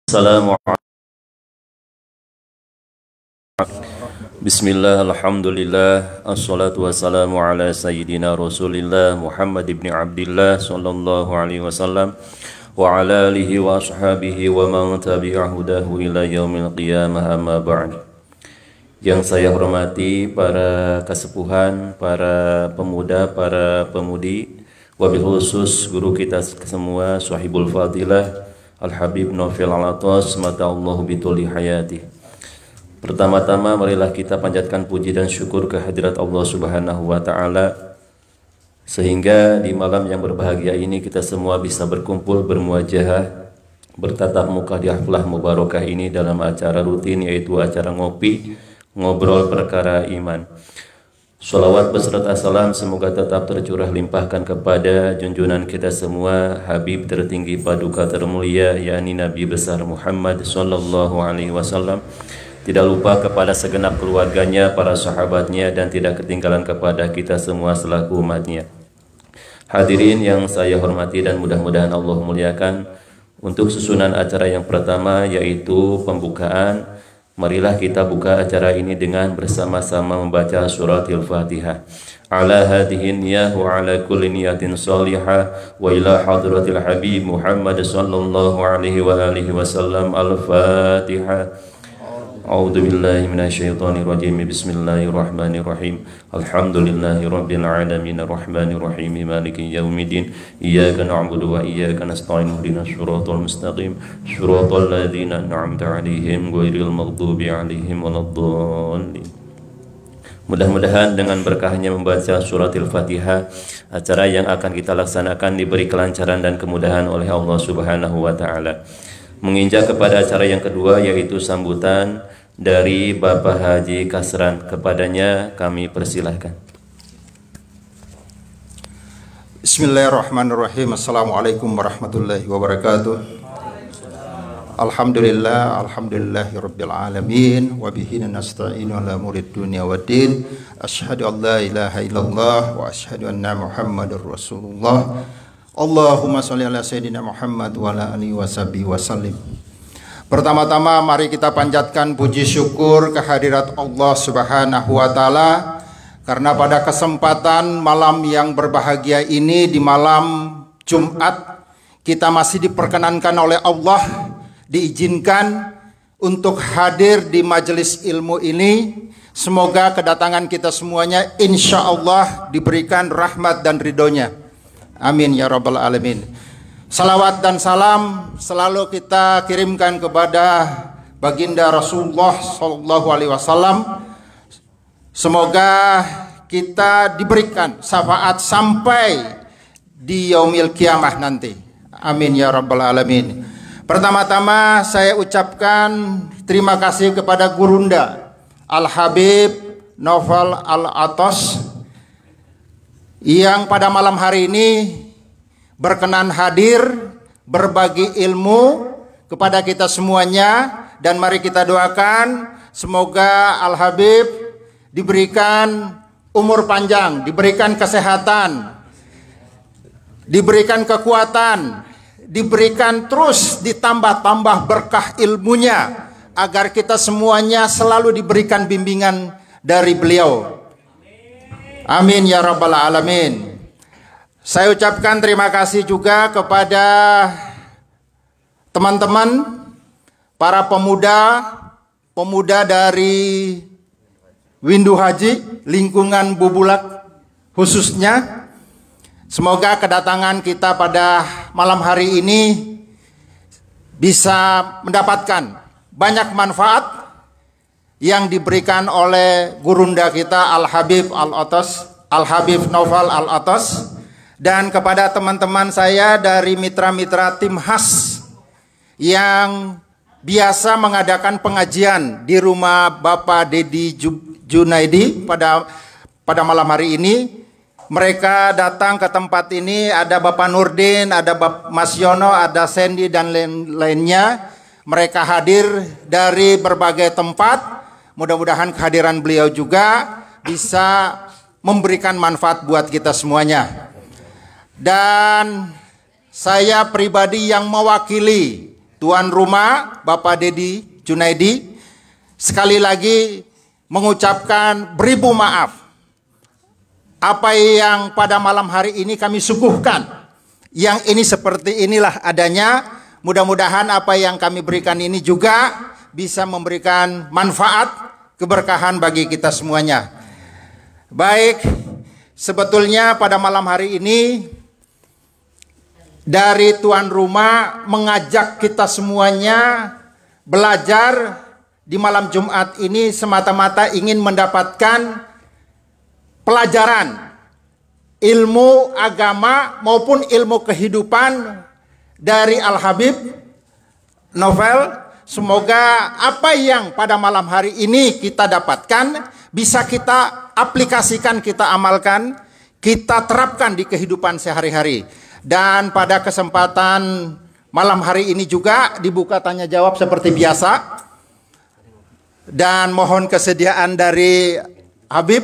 Assalamualaikum. Bismillah, alhamdulillah, assalatu wassalamu ala sayyidina rasulillah Muhammad ibn Abdillah sallallahu alaihi wasallam wa ala alihi wa ashabihi wa man tabi'ahudahu ila yaumil qiyamah, amma ba'd. Yang saya hormati para kasepuhan, para pemuda, para pemudi, wabil khusus guru kita semua, Sahibul Fadilah Al-Habib Nofil Al-Atas, mata'allahu bituli hayati. Pertama-tama marilah kita panjatkan puji dan syukur kehadirat Allah Subhanahu wa Ta'ala, sehingga di malam yang berbahagia ini kita semua bisa berkumpul, bermuajahah, bertatap muka di haflah mubarakah ini dalam acara rutin, yaitu acara ngopi, ngobrol perkara iman. Salawat beserta salam semoga tetap tercurah limpahkan kepada junjungan kita semua, Habib tertinggi paduka termulia, yakni Nabi besar Muhammad sallallahu alaihi wasallam. Tidak lupa kepada segenap keluarganya, para sahabatnya, dan tidak ketinggalan kepada kita semua selaku umatnya. Hadirin yang saya hormati dan mudah-mudahan Allah muliakan, untuk susunan acara yang pertama yaitu pembukaan, marilah kita buka acara ini dengan bersama-sama membaca suratil Fatihah. Ala hadhihi niyyah wa ala kulli niyatin salihah wa ila hadratil Habib Muhammad sallallahu alaihi wa alihi wasallam. Al-Fatihah. A'udzu billahi minasyaitonir rajim. Bismillahirrahmanirrahim. Alhamdulillahi rabbil alamin arrahmanir rahim maliki yaumiddin. Iyyaka na'budu wa iyyaka nasta'in. Ihdinas shiratal mustaqim. Shiratal ladzina an'amta 'alaihim ghairil maghdubi 'alaihim waladdallin. Mudah-mudahan dengan berkahnya membaca suratil Fatihah, acara yang akan kita laksanakan diberi kelancaran dan kemudahan oleh Allah Subhanahu wa Ta'ala. Menginjak kepada acara yang kedua, yaitu sambutan dari Bapak Haji Kasran. Kepadanya kami persilahkan. Bismillahirrahmanirrahim. Assalamualaikum warahmatullahi wabarakatuh. Alhamdulillah, alhamdulillahirabbil alamin, wa bihi nasta'inu ala umuri dunya waddin. Asyhadu an la ilaha illallah wa asyhadu anna Muhammadar Rasulullah. Allahumma sholli ala sayyidina Muhammad wa ala alihi washabihi wasallim. Pertama-tama mari kita panjatkan puji syukur kehadirat Allah Subhanahu wa Ta'ala, karena pada kesempatan malam yang berbahagia ini, di malam Jumat, kita masih diperkenankan oleh Allah, diizinkan untuk hadir di majelis ilmu ini. Semoga kedatangan kita semuanya insya Allah diberikan rahmat dan ridhonya. Amin ya rabbal alamin. Salawat dan salam selalu kita kirimkan kepada baginda Rasulullah sallallahu alaihi wasallam. Semoga kita diberikan syafaat sampai di yaumil kiamah nanti. Amin ya rabbal alamin. Pertama-tama saya ucapkan terima kasih kepada Gurunda Al-Habib Nofal Al-Atas yang pada malam hari ini berkenan hadir berbagi ilmu kepada kita semuanya, dan mari kita doakan semoga Al-Habib diberikan umur panjang, diberikan kesehatan, diberikan kekuatan, diberikan terus ditambah-tambah berkah ilmunya, agar kita semuanya selalu diberikan bimbingan dari beliau. Amin ya rabbal alamin. Saya ucapkan terima kasih juga kepada teman-teman, para pemuda dari Windu Haji, lingkungan Bubulak khususnya. Semoga kedatangan kita pada malam hari ini bisa mendapatkan banyak manfaat yang diberikan oleh gurunda kita Al-Habib Al-Atas, Al-Habib Nofal Al-Atas, dan kepada teman-teman saya dari mitra-mitra tim khas yang biasa mengadakan pengajian di rumah Bapak Dedi Junaidi pada malam hari ini. Mereka datang ke tempat ini, ada Bapak Nurdin, ada Bapak Mas Yono, ada Sandy dan lain-lainnya. Mereka hadir dari berbagai tempat. Mudah-mudahan kehadiran beliau juga bisa memberikan manfaat buat kita semuanya. Dan saya pribadi yang mewakili tuan rumah Bapak Dedi Junaidi sekali lagi mengucapkan beribu maaf. Apa yang pada malam hari ini kami suguhkan, yang ini seperti inilah adanya. Mudah-mudahan apa yang kami berikan ini juga bisa memberikan manfaat, keberkahan bagi kita semuanya. Baik, sebetulnya pada malam hari ini dari tuan rumah mengajak kita semuanya belajar di malam Jumat ini semata-mata ingin mendapatkan pelajaran ilmu agama maupun ilmu kehidupan dari Al-Habib Novel. Semoga apa yang pada malam hari ini kita dapatkan bisa kita aplikasikan, kita amalkan, kita terapkan di kehidupan sehari-hari. Dan pada kesempatan malam hari ini juga dibuka tanya jawab seperti biasa. Dan mohon kesediaan dari Habib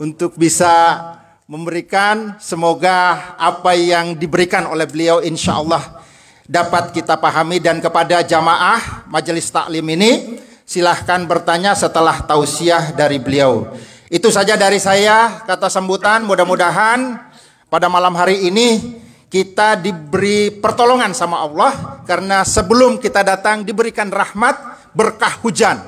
untuk bisa memberikan, semoga apa yang diberikan oleh beliau insya Allah dapat kita pahami. Dan kepada jamaah majelis taklim ini silahkan bertanya setelah tausiah dari beliau. Itu saja dari saya kata sambutan. Mudah-mudahan pada malam hari ini kita diberi pertolongan sama Allah, karena sebelum kita datang diberikan rahmat berkah hujan.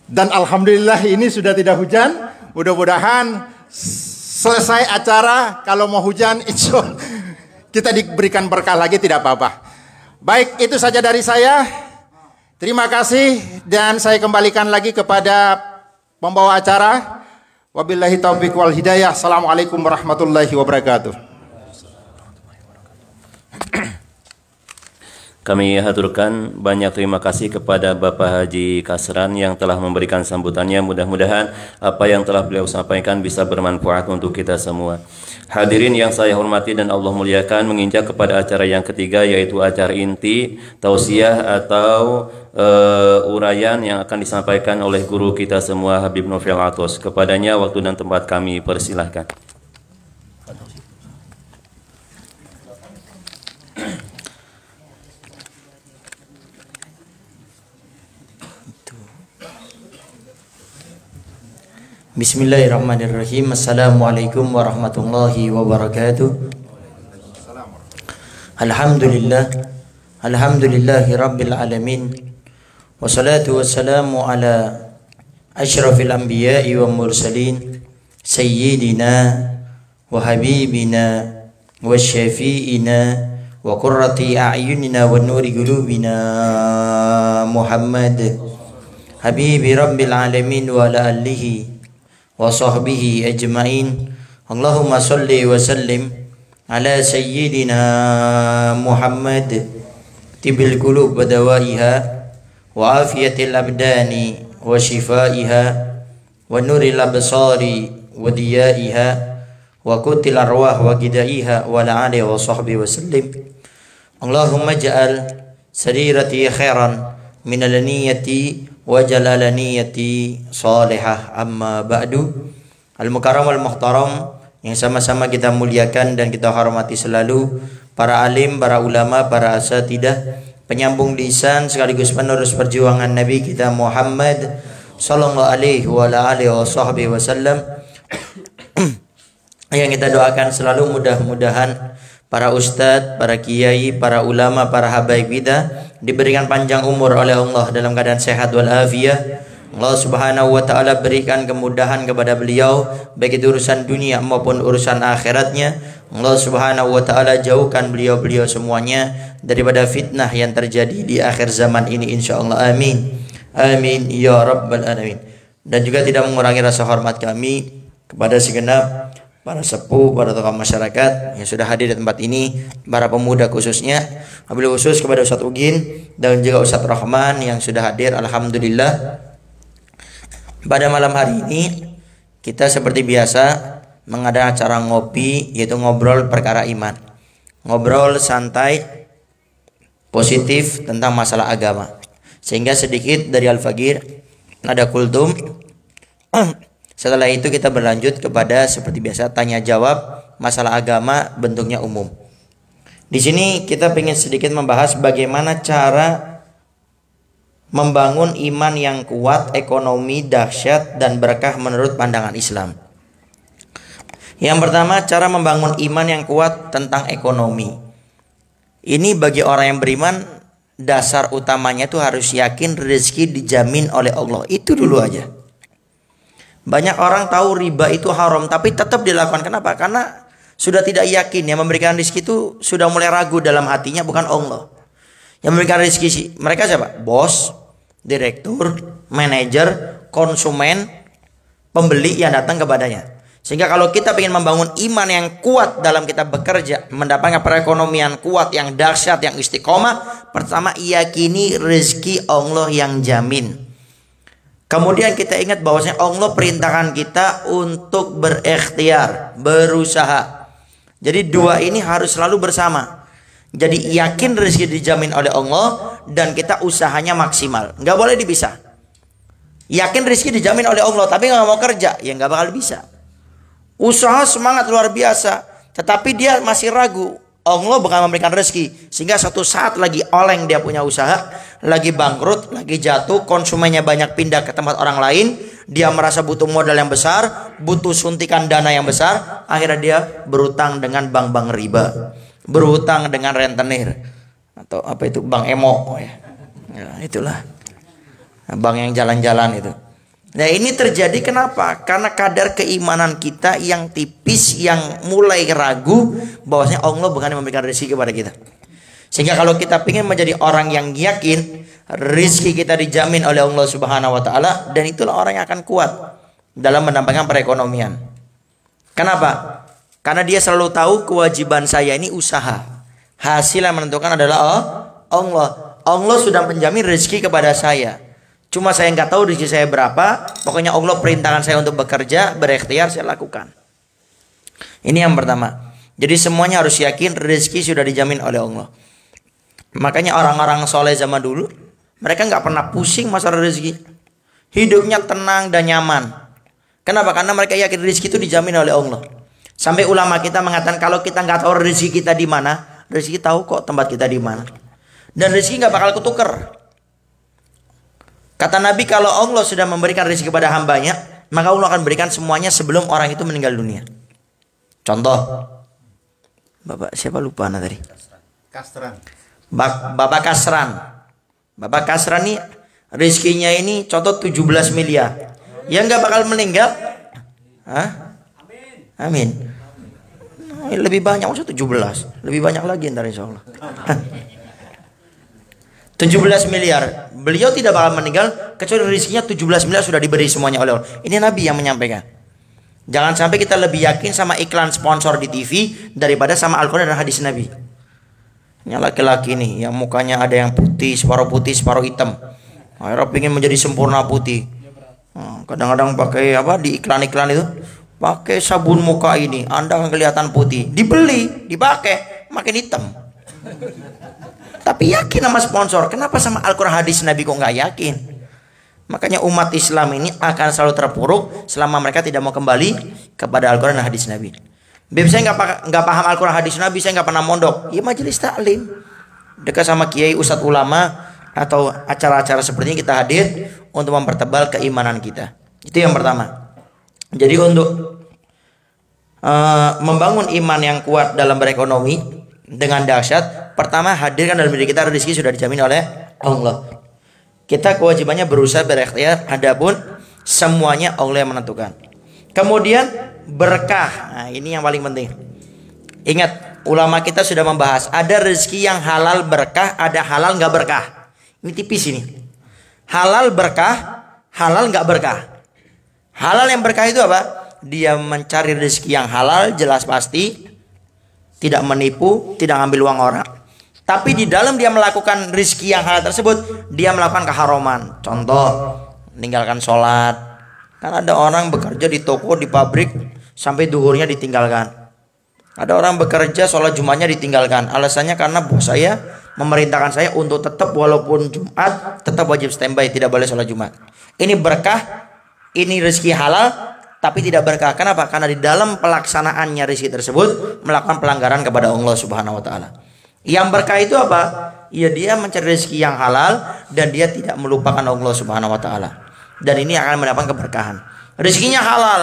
Dan alhamdulillah ini sudah tidak hujan. Mudah-mudahan selesai acara, kalau mau hujan insya Allah kita diberikan berkah lagi, tidak apa-apa. Baik, itu saja dari saya. Terima kasih dan saya kembalikan lagi kepada pembawa acara. Wabillahi taufiq wal hidayah. Assalamualaikum warahmatullahi wabarakatuh. Kami haturkan banyak terima kasih kepada Bapak Haji Kasran yang telah memberikan sambutannya. Mudah-mudahan apa yang telah beliau sampaikan bisa bermanfaat untuk kita semua. Hadirin yang saya hormati dan Allah muliakan, menginjak kepada acara yang ketiga, yaitu acara inti tausiah atau uraian yang akan disampaikan oleh guru kita semua, Habib Novel Atos. Kepadanya waktu dan tempat kami persilahkan. Bismillahirrahmanirrahim. Assalamualaikum warahmatullahi wabarakatuh. Alhamdulillah, alhamdulillahi rabbil alamin. Wassalatu wassalamu ala asyrafil anbiya'i wa mursalin, sayyidina wa habibina wa syafi'ina wa qurrati a'yunina wa nuri qulubina Muhammad habibi rabbil alamin wa ala alihi wa sahbihi ajma'in. Allahumma salli wa sallim ala sayyidina Muhammad tibil qulub wa dawaiha wa afiyatil abdani wa shifaiha wa nuril absari wa diyaiha wa kutil arwah wa gidaiha wa ala alihi wa sahbihi wa sallim. Allahumma ja'al sarirati khairan min al-niyati wa jalalaniyati salihah. Amma ba'du. Al-mukarram al-muhtaram yang sama-sama kita muliakan dan kita hormati selalu, para alim, para ulama, para asatidah, penyambung lisan sekaligus penerus perjuangan Nabi kita Muhammad sallallahu alaihi wa alihi wasallam, yang kita doakan selalu mudah-mudahan para ustadz, para kiai, para ulama, para habaib kita diberikan panjang umur oleh Allah dalam keadaan sehat walafiat. Allah Subhanahu wa taala berikan kemudahan kepada beliau baik itu urusan dunia maupun urusan akhiratnya. Allah Subhanahu wa taala jauhkan beliau-beliau semuanya daripada fitnah yang terjadi di akhir zaman ini insyaallah. Amin. Amin ya rabbal alamin. Dan juga tidak mengurangi rasa hormat kami kepada segenap para sepuh, para tokoh masyarakat yang sudah hadir di tempat ini, para pemuda khususnya, wabil khusus kepada Ustadz Ugin dan juga Ustadz Rahman yang sudah hadir. Alhamdulillah. Pada malam hari ini kita seperti biasa mengadakan acara ngopi, yaitu ngobrol perkara iman, ngobrol santai positif tentang masalah agama, sehingga sedikit dari Al-Fagir ada kultum. Setelah itu kita berlanjut kepada seperti biasa tanya jawab masalah agama bentuknya umum. Di sini kita ingin sedikit membahas bagaimana cara membangun iman yang kuat, ekonomi dahsyat dan berkah menurut pandangan Islam. Yang pertama, cara membangun iman yang kuat tentang ekonomi. Ini bagi orang yang beriman, dasar utamanya itu harus yakin rezeki dijamin oleh Allah. Itu dulu aja. Banyak orang tahu riba itu haram tapi tetap dilakukan. Kenapa? Karena sudah tidak yakin. Yang memberikan rezeki itu sudah mulai ragu dalam hatinya, bukan Allah. Yang memberikan rezeki mereka siapa? Bos, direktur, manajer, konsumen, pembeli yang datang kepadanya. Sehingga kalau kita ingin membangun iman yang kuat dalam kita bekerja, mendapatkan perekonomian kuat yang dahsyat, yang istiqomah, pertama yakini rezeki Allah yang jamin. Kemudian kita ingat bahwasanya Allah perintahkan kita untuk berikhtiar, berusaha. Jadi dua ini harus selalu bersama. Jadi yakin rezeki dijamin oleh Allah dan kita usahanya maksimal. Nggak boleh dipisah. Yakin rezeki dijamin oleh Allah tapi nggak mau kerja, ya nggak bakal bisa. Usaha semangat luar biasa, tetapi dia masih ragu. Allah bakal memberikan rezeki, sehingga suatu saat lagi oleng dia punya usaha, lagi bangkrut, lagi jatuh, konsumennya banyak pindah ke tempat orang lain, dia merasa butuh modal yang besar, butuh suntikan dana yang besar, akhirnya dia berutang dengan bank-bank riba, berutang dengan rentenir atau apa itu bank emo ya, itulah bank yang jalan-jalan itu. Nah ini terjadi kenapa? Karena kadar keimanan kita yang tipis, yang mulai ragu bahwasanya Allah bukan yang memberikan rezeki kepada kita. Sehingga kalau kita ingin menjadi orang yang yakin rezeki kita dijamin oleh Allah Subhanahu wa taala, dan itulah orang yang akan kuat dalam mendapatkan perekonomian. Kenapa? Karena dia selalu tahu kewajiban saya ini usaha. Hasil yang menentukan adalah Allah. Allah sudah menjamin rezeki kepada saya. Cuma saya nggak tahu rezeki saya berapa. Pokoknya Allah perintahkan saya untuk bekerja, berikhtiar, saya lakukan. Ini yang pertama. Jadi semuanya harus yakin rezeki sudah dijamin oleh Allah. Makanya orang-orang soleh zaman dulu, mereka nggak pernah pusing masalah rezeki. Hidupnya tenang dan nyaman. Kenapa? Karena mereka yakin rezeki itu dijamin oleh Allah. Sampai ulama kita mengatakan kalau kita nggak tahu rezeki kita di mana, rezeki tahu kok tempat kita di mana. Dan rezeki nggak bakal ketuker. Kata Nabi, kalau Allah sudah memberikan rezeki kepada hambanya, maka Allah akan berikan semuanya sebelum orang itu meninggal dunia. Contoh, Bapak siapa lupa tadi? Kastran. Bapak Kasran. Bapak Kasran nih rezekinya ini contoh 17 miliar. Ya nggak bakal meninggal. Hah? Amin. Lebih banyak maksudnya 17. Lebih banyak lagi ntar insya Allah. 17 miliar. Beliau tidak bakal meninggal kecuali rezekinya 17 miliar sudah diberi semuanya oleh Allah. Ini Nabi yang menyampaikan. Jangan sampai kita lebih yakin sama iklan sponsor di TV daripada sama Al-Quran dan hadis Nabi. Yang laki-laki nih yang mukanya ada yang putih, separuh hitam. Akhirnya pengen menjadi sempurna putih. Kadang-kadang pakai apa di iklan-iklan itu, pakai sabun muka ini, Anda akan kelihatan putih. Dibeli, dipakai, makin hitam. Tapi yakin sama sponsor. Kenapa sama Al-Quran hadis Nabi kok nggak yakin? Makanya umat Islam ini akan selalu terpuruk selama mereka tidak mau kembali kepada Al-Quran dan hadis Nabi. Biar saya nggak paham Al-Quran hadis Nabi, saya nggak pernah mondok. Ya majelis taklim, dekat sama kiai, ustadz, ulama, atau acara-acara seperti ini kita hadir untuk mempertebal keimanan kita. Itu yang pertama. Jadi untuk membangun iman yang kuat dalam berekonomi dengan dahsyat, pertama hadirkan dalam diri kita rezeki sudah dijamin oleh Allah. Kita kewajibannya berusaha berikhtiar, adapun semuanya Allah yang menentukan. Kemudian berkah. Nah, ini yang paling penting. Ingat, ulama kita sudah membahas ada rezeki yang halal berkah, ada halal nggak berkah. Ini tipis ini. Halal berkah, halal nggak berkah. Halal yang berkah itu apa? Dia mencari rezeki yang halal, jelas pasti, tidak menipu, tidak ngambil uang orang. Tapi di dalam dia melakukan rezeki yang halal tersebut, dia melakukan keharuman. Contoh, meninggalkan sholat. Kan ada orang bekerja di toko, di pabrik, sampai duhurnya ditinggalkan. Ada orang bekerja, sholat Jumatnya ditinggalkan. Alasannya karena bos saya memerintahkan saya untuk tetap walaupun Jumat, tetap wajib standby, tidak boleh sholat Jumat. Ini berkah, ini rezeki halal, tapi tidak berkah. Kenapa? Karena di dalam pelaksanaannya rezeki tersebut melakukan pelanggaran kepada Allah Subhanahu wa taala. Yang berkah itu apa? Ya dia mencari rezeki yang halal dan dia tidak melupakan Allah Subhanahu wa taala. Dan ini akan mendapatkan keberkahan. Rezekinya halal.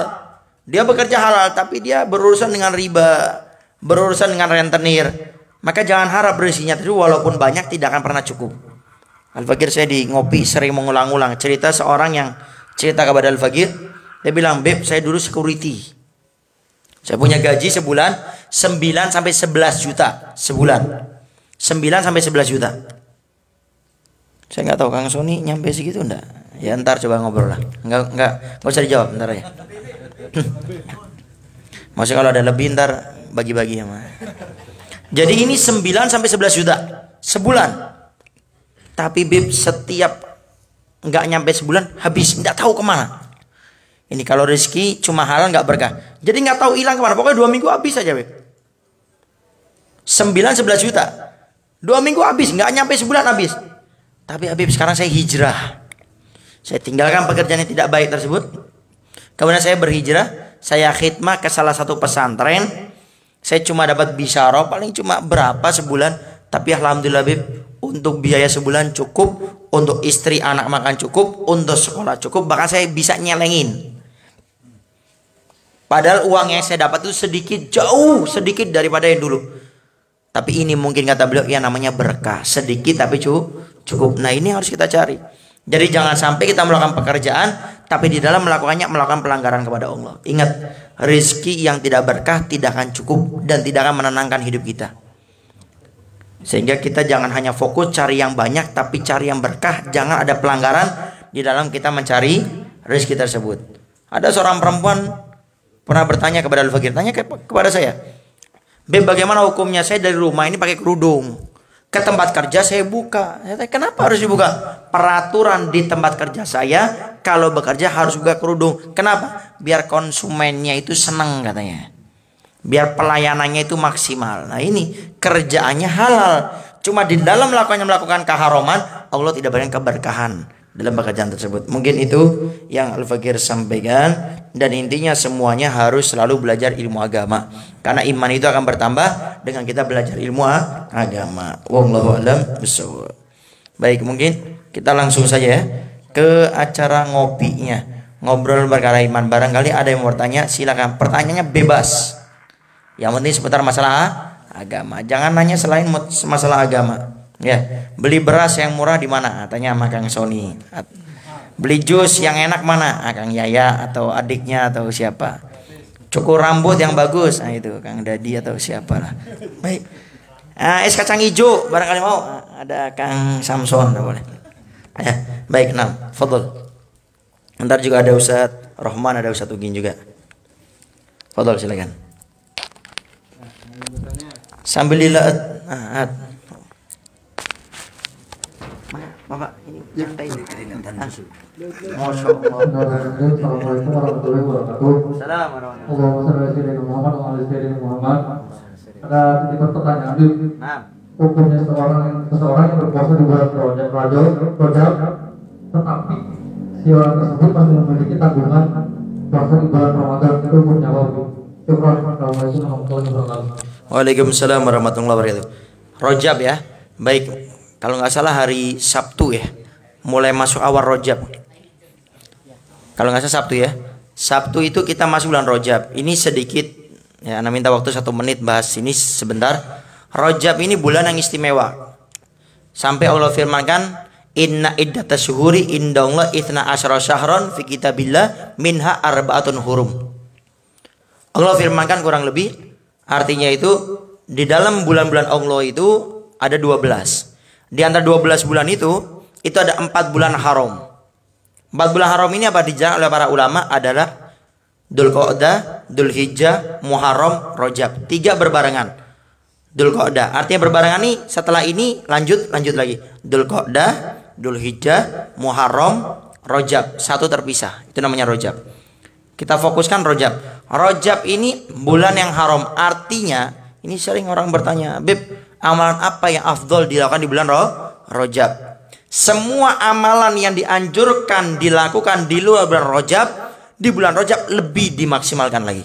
Dia bekerja halal tapi dia berurusan dengan riba, berurusan dengan rentenir. Maka jangan harap rezekinya itu walaupun banyak tidak akan pernah cukup. Al-Fakir, saya di ngopi sering mengulang-ulang cerita seorang yang cerita kepada Al-Fakir. Dia bilang, "Beb, saya dulu security. Saya punya gaji sebulan 9 sampai 11 juta sebulan. 9 sampai 11 juta. Saya nggak tahu Kang Sony nyampe segitu enggak? Ya ntar coba ngobrol lah. Enggak usah dijawab ntar ya. Maksudnya kalau ada lebih ntar bagi-bagi ya mah. Jadi ini 9 sampai 11 juta sebulan. Tapi Bib setiap nggak nyampe sebulan habis, nggak tahu kemana. Ini kalau rezeki cuma halal nggak berkah. Jadi nggak tahu hilang kemana. Pokoknya 2 minggu habis aja Bib. 9-11 juta. 2 minggu habis, nggak nyampe sebulan habis. Tapi Habib sekarang saya hijrah. Saya tinggalkan pekerjaan yang tidak baik tersebut. Kemudian saya berhijrah. Saya khidmah ke salah satu pesantren. Saya cuma dapat bisyarah paling cuma berapa sebulan. Tapi alhamdulillah Habib, untuk biaya sebulan cukup. Untuk istri anak makan cukup. Untuk sekolah cukup. Bahkan saya bisa nyelengin. Padahal uang yang saya dapat itu sedikit, jauh sedikit daripada yang dulu. Tapi ini mungkin kata beliau ya namanya berkah. Sedikit tapi cukup. Nah ini harus kita cari. Jadi jangan sampai kita melakukan pekerjaan tapi di dalam melakukannya melakukan pelanggaran kepada Allah. Ingat, rezeki yang tidak berkah tidak akan cukup dan tidak akan menenangkan hidup kita. Sehingga kita jangan hanya fokus cari yang banyak tapi cari yang berkah. Jangan ada pelanggaran di dalam kita mencari rezeki tersebut. Ada seorang perempuan pernah bertanya kepada Al-Fakir, tanya kepada saya, "Beb, bagaimana hukumnya saya dari rumah ini pakai kerudung, ke tempat kerja saya buka?" Saya tanya, "Kenapa harus dibuka?" "Peraturan di tempat kerja saya kalau bekerja harus buka kerudung." "Kenapa?" "Biar konsumennya itu senang," katanya. "Biar pelayanannya itu maksimal." Nah ini kerjaannya halal. Cuma di dalam melakukan keharuman, Allah tidak berikan keberkahan dalam pekerjaan tersebut. Mungkin itu yang Al-Fakir sampaikan. Dan intinya semuanya harus selalu belajar ilmu agama. Karena iman itu akan bertambah dengan kita belajar ilmu agama. Wallahu a'lam bishawab. Baik, mungkin kita langsung saja ya ke acara ngopinya. Ngobrol perkara iman. Barangkali ada yang mau bertanya, silakan. Pertanyaannya bebas. Yang penting seputar masalah agama. Jangan nanya selain masalah agama. Ya, beli beras yang murah di mana? Tanya sama Kang Sony. Beli jus yang enak mana? Kang Yaya atau adiknya atau siapa? Cukur rambut yang bagus. Nah itu Kang Dadi atau siapa lah. Baik. Es kacang hijau barangkali mau. Ada Kang Samson, boleh. Ya, baik, nah, fadhol. Ntar juga ada Ustadz Rahman, ada Ustadz Ugin juga. Fadhol silakan. Sambil lihat. Bapak, ini santai. Masya Allah. Assalamualaikum warahmatullahi wabarakatuh. Assalamualaikum. Ada sedikit pertanyaan. Hukumnya seseorang yang berpuasa di bulan Rajab, tetapi si orang tersebut masih memiliki tanggungan puasa di bulan Ramadan, itu hukumnya apa? Assalamualaikum warahmatullahi wabarakatuh. Waalaikumsalam warahmatullahi wabarakatuh. Rajab ya, baik. Kalau nggak salah hari Sabtu ya, mulai masuk awal Rajab. Kalau nggak salah Sabtu ya, Sabtu itu kita masuk bulan Rajab. Ini sedikit ya, Anda minta waktu 1 menit bahas ini sebentar. Rajab ini bulan yang istimewa. Sampai Allah firmankan, "Inna iddatas syuhuri indallah itsna asyara syahran fi kitabillah minha arba'atun hurum." Allah firmankan kurang lebih, artinya itu di dalam bulan-bulan Allah itu ada 12. Di antara 12 bulan itu ada 4 bulan haram. 4 bulan haram ini apa dijelaskan oleh para ulama adalah Dzulqa'dah, Dzulhijjah, Muharram, Rajab. 3 berbarengan. Dzulqa'dah artinya berbarengan nih, setelah ini lanjut lagi. Dzulqa'dah, Dzulhijjah, Muharram, Rajab. 1 terpisah. Itu namanya Rajab. Kita fokuskan Rajab. Rajab ini bulan yang haram. Artinya, ini sering orang bertanya, "Beb, amalan apa yang afdol dilakukan di bulan Rajab?" Semua amalan yang dianjurkan dilakukan di luar bulan Rajab, di bulan Rajab lebih dimaksimalkan lagi.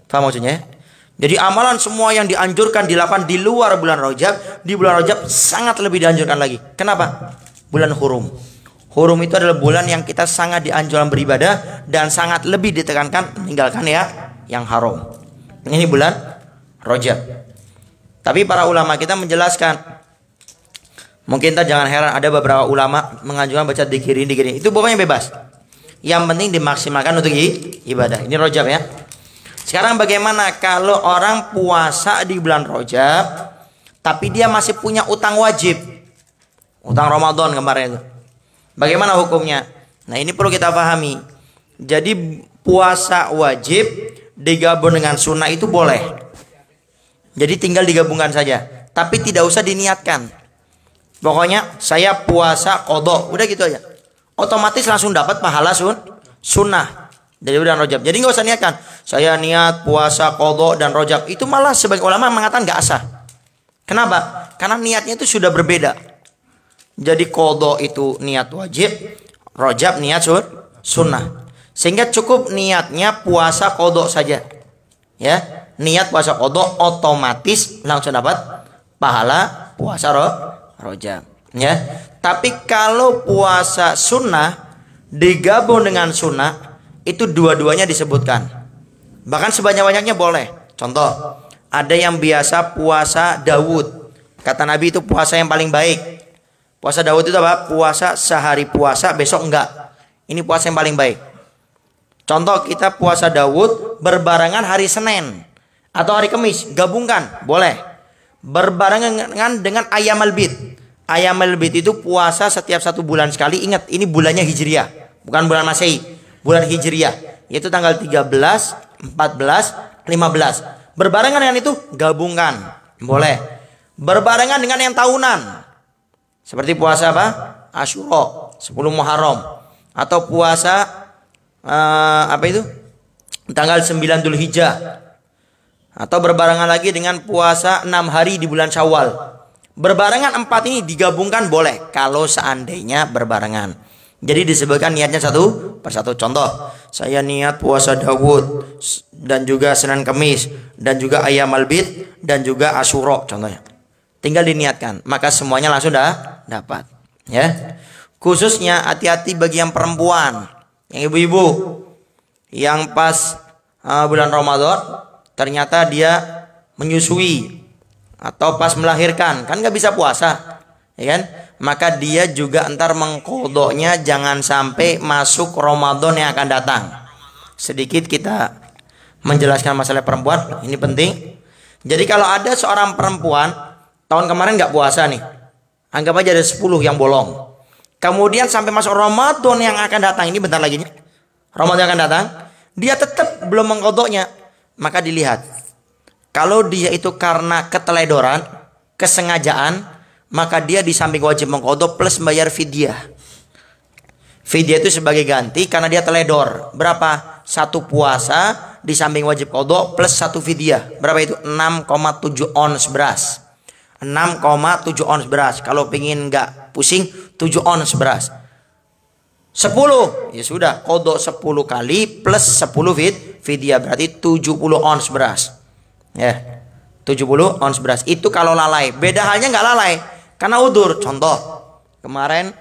Paham maksudnya? Jadi amalan semua yang dianjurkan dilakukan di luar bulan Rajab, di bulan Rajab sangat lebih dianjurkan lagi. Kenapa? Bulan hurum. Hurum itu adalah bulan yang kita sangat dianjurkan beribadah dan sangat lebih ditekankan meninggalkan ya yang haram. Ini bulan Rajab. Tapi para ulama kita menjelaskan, mungkin kita jangan heran ada beberapa ulama menganjurkan baca dikirin. Itu pokoknya bebas. Yang penting dimaksimalkan untuk ibadah. Ini Rajab ya. Sekarang bagaimana kalau orang puasa di bulan Rajab tapi dia masih punya utang wajib, utang Ramadan kemarin itu, bagaimana hukumnya? Nah ini perlu kita pahami. Jadi puasa wajib digabung dengan sunnah itu boleh. Jadi tinggal digabungkan saja, tapi tidak usah diniatkan. Pokoknya saya puasa qadha, udah gitu aja, otomatis langsung dapat pahala sunnah dari bulan Rajab. Jadi nggak usah niatkan, saya niat puasa qadha dan Rajab. Itu malah sebagian ulama mengatakan nggak sah. Kenapa? Karena niatnya itu sudah berbeda. Jadi qadha itu niat wajib, Rajab niat sunnah. Sehingga cukup niatnya puasa qadha saja. Ya, niat puasa qadha otomatis langsung dapat pahala puasa Rajab. Ya. Tapi kalau puasa sunnah digabung dengan sunnah, itu dua-duanya disebutkan. Bahkan sebanyak-banyaknya boleh. Contoh, ada yang biasa puasa Daud. Kata Nabi itu puasa yang paling baik. Puasa Daud itu apa? Puasa sehari puasa, besok enggak. Ini puasa yang paling baik. Contoh, kita puasa Daud berbarengan hari Senin atau hari Kamis, gabungkan, boleh. Berbarengan dengan Ayyamul Bid. Ayyamul Bid itu puasa setiap 1 bulan sekali. Ingat, ini bulannya Hijriah, bukan bulan Masehi. Bulan Hijriah, yaitu tanggal 13, 14, 15. Berbarengan dengan itu, gabungkan, boleh. Berbarengan dengan yang tahunan, seperti puasa apa? Asyura, 10 Muharram, atau puasa apa itu? Tanggal 9 Dzulhijjah, atau berbarengan lagi dengan puasa 6 hari di bulan Syawal. Berbarengan 4 ini digabungkan boleh kalau seandainya berbarengan. Jadi disebutkan niatnya satu persatu. Contoh, saya niat puasa Daud dan juga Senin Kamis dan juga Ayyamul Bid dan juga Asyura contohnya. Tinggal diniatkan, maka semuanya langsung dah dapat. Ya. Khususnya hati-hati bagi yang perempuan, yang ibu-ibu yang pas bulan Ramadan ternyata dia menyusui atau pas melahirkan, kan nggak bisa puasa, ya kan? Maka dia juga entar mengkodoknya jangan sampai masuk Ramadan yang akan datang. Sedikit kita menjelaskan masalah perempuan, ini penting. Jadi kalau ada seorang perempuan tahun kemarin nggak puasa nih, anggap aja ada 10 yang bolong. Kemudian sampai masuk Ramadan yang akan datang, ini bentar lagi nih, Ramadan yang akan datang, dia tetap belum mengkodoknya. Maka dilihat, kalau dia itu karena keteledoran, kesengajaan, maka dia di samping wajib mengqadha plus bayar fidyah. Fidyah itu sebagai ganti karena dia teledor. Berapa? 1 puasa di samping wajib qadha plus 1 fidyah. Berapa itu? 6,7 ons beras. 6,7 ons beras. Kalau pingin nggak pusing, 7 ons beras. 10, ya sudah, qadha 10 kali plus 10 fidyah, berarti 70 ons beras. Ya. 70 ons beras. Itu kalau lalai. Beda halnya nggak lalai karena udur. Contoh, kemarin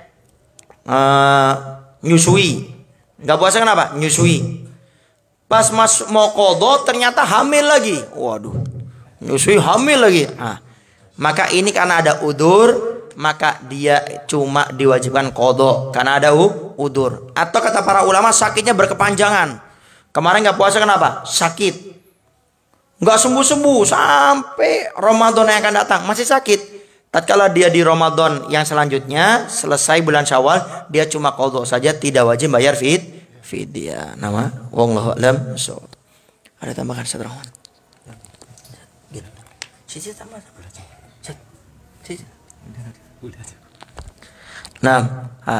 nyusui, nggak puasa kenapa? Nyusui. Pas mau qadha ternyata hamil lagi. Waduh, nyusui hamil lagi. Nah, maka ini karena ada udur, maka dia cuma diwajibkan qadha karena ada udur. Atau kata para ulama sakitnya berkepanjangan. Kemarin nggak puasa kenapa? Sakit. Nggak sembuh-sembuh sampai Ramadan yang akan datang masih sakit. Tatkala dia di Ramadan yang selanjutnya selesai bulan Syawal, dia cuma qadha saja, tidak wajib bayar fidyah. Nama wallahu a'lam. Ada tambahan Ustaz Rahman? Nah,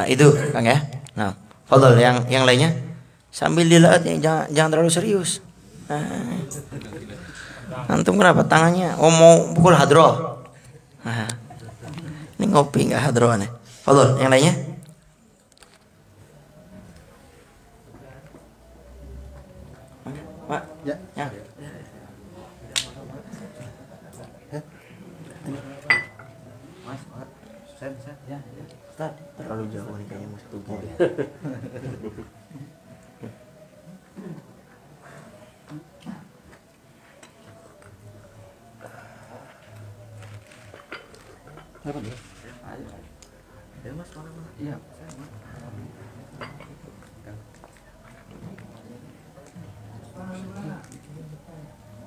itu Kang ya. Nah, fadhol yang lainnya sambil dilihat ya, jangan terlalu serius. Antum kenapa tangannya? Oh mau pukul hadroh. Nah, ini ngopi nggak hadroh nih. Fadhol, yang lainnya? Pak, ya. Terlalu jauh nih kayaknya mesti tubuh. Iya.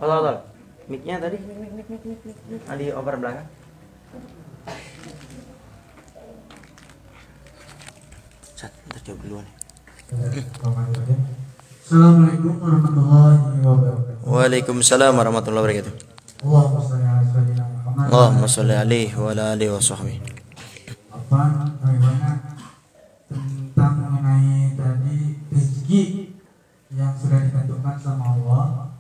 Halo. Mic-nya tadi. Di over belakang. Ntar jawab duluan. Assalamualaikum warahmatullahi wabarakatuh. Waalaikumsalam warahmatullahi wabarakatuh. Allahumma shalli ala sayyidina Muhammad. Allahumma sholli alaihi wa ala alihi wa sahbihi. Bagaimana tentang mengenai tadi rezeki yang sudah ditentukan sama Allah?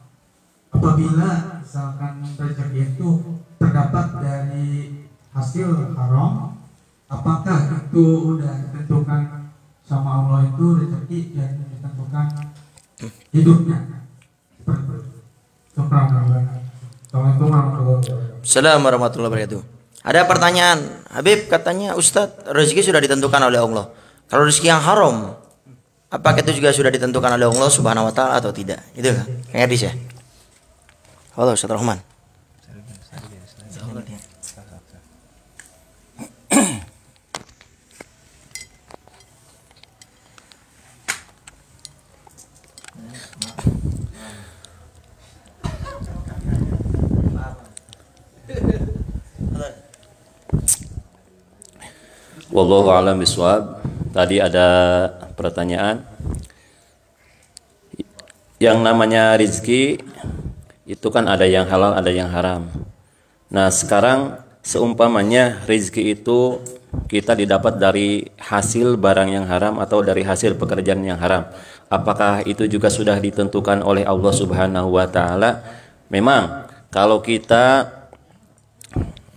Apabila misalkan rezeki itu terdapat dari hasil haram, apakah itu udah ditentukan sama Allah itu rezeki yang ditentukan hidupnya? Assalamualaikum warahmatullahi wabarakatuh. Assalamualaikum warahmatullahi wabarakatuh. Ada pertanyaan, Habib katanya Ustadz rezeki sudah ditentukan oleh Allah. Kalau rezeki yang haram, apakah itu juga sudah ditentukan oleh Allah Subhanahu Wa Taala atau tidak? Itu kan? Kayak hadis ya. Halo Ustadz Rahman. Wallahu a'lam bishawab. Tadi ada pertanyaan. Yang namanya rizki itu kan ada yang halal, ada yang haram. Nah, sekarang seumpamanya rizki itu kita didapat dari hasil barang yang haram atau dari hasil pekerjaan yang haram. Apakah itu juga sudah ditentukan oleh Allah Subhanahu wa taala? Memang kalau kita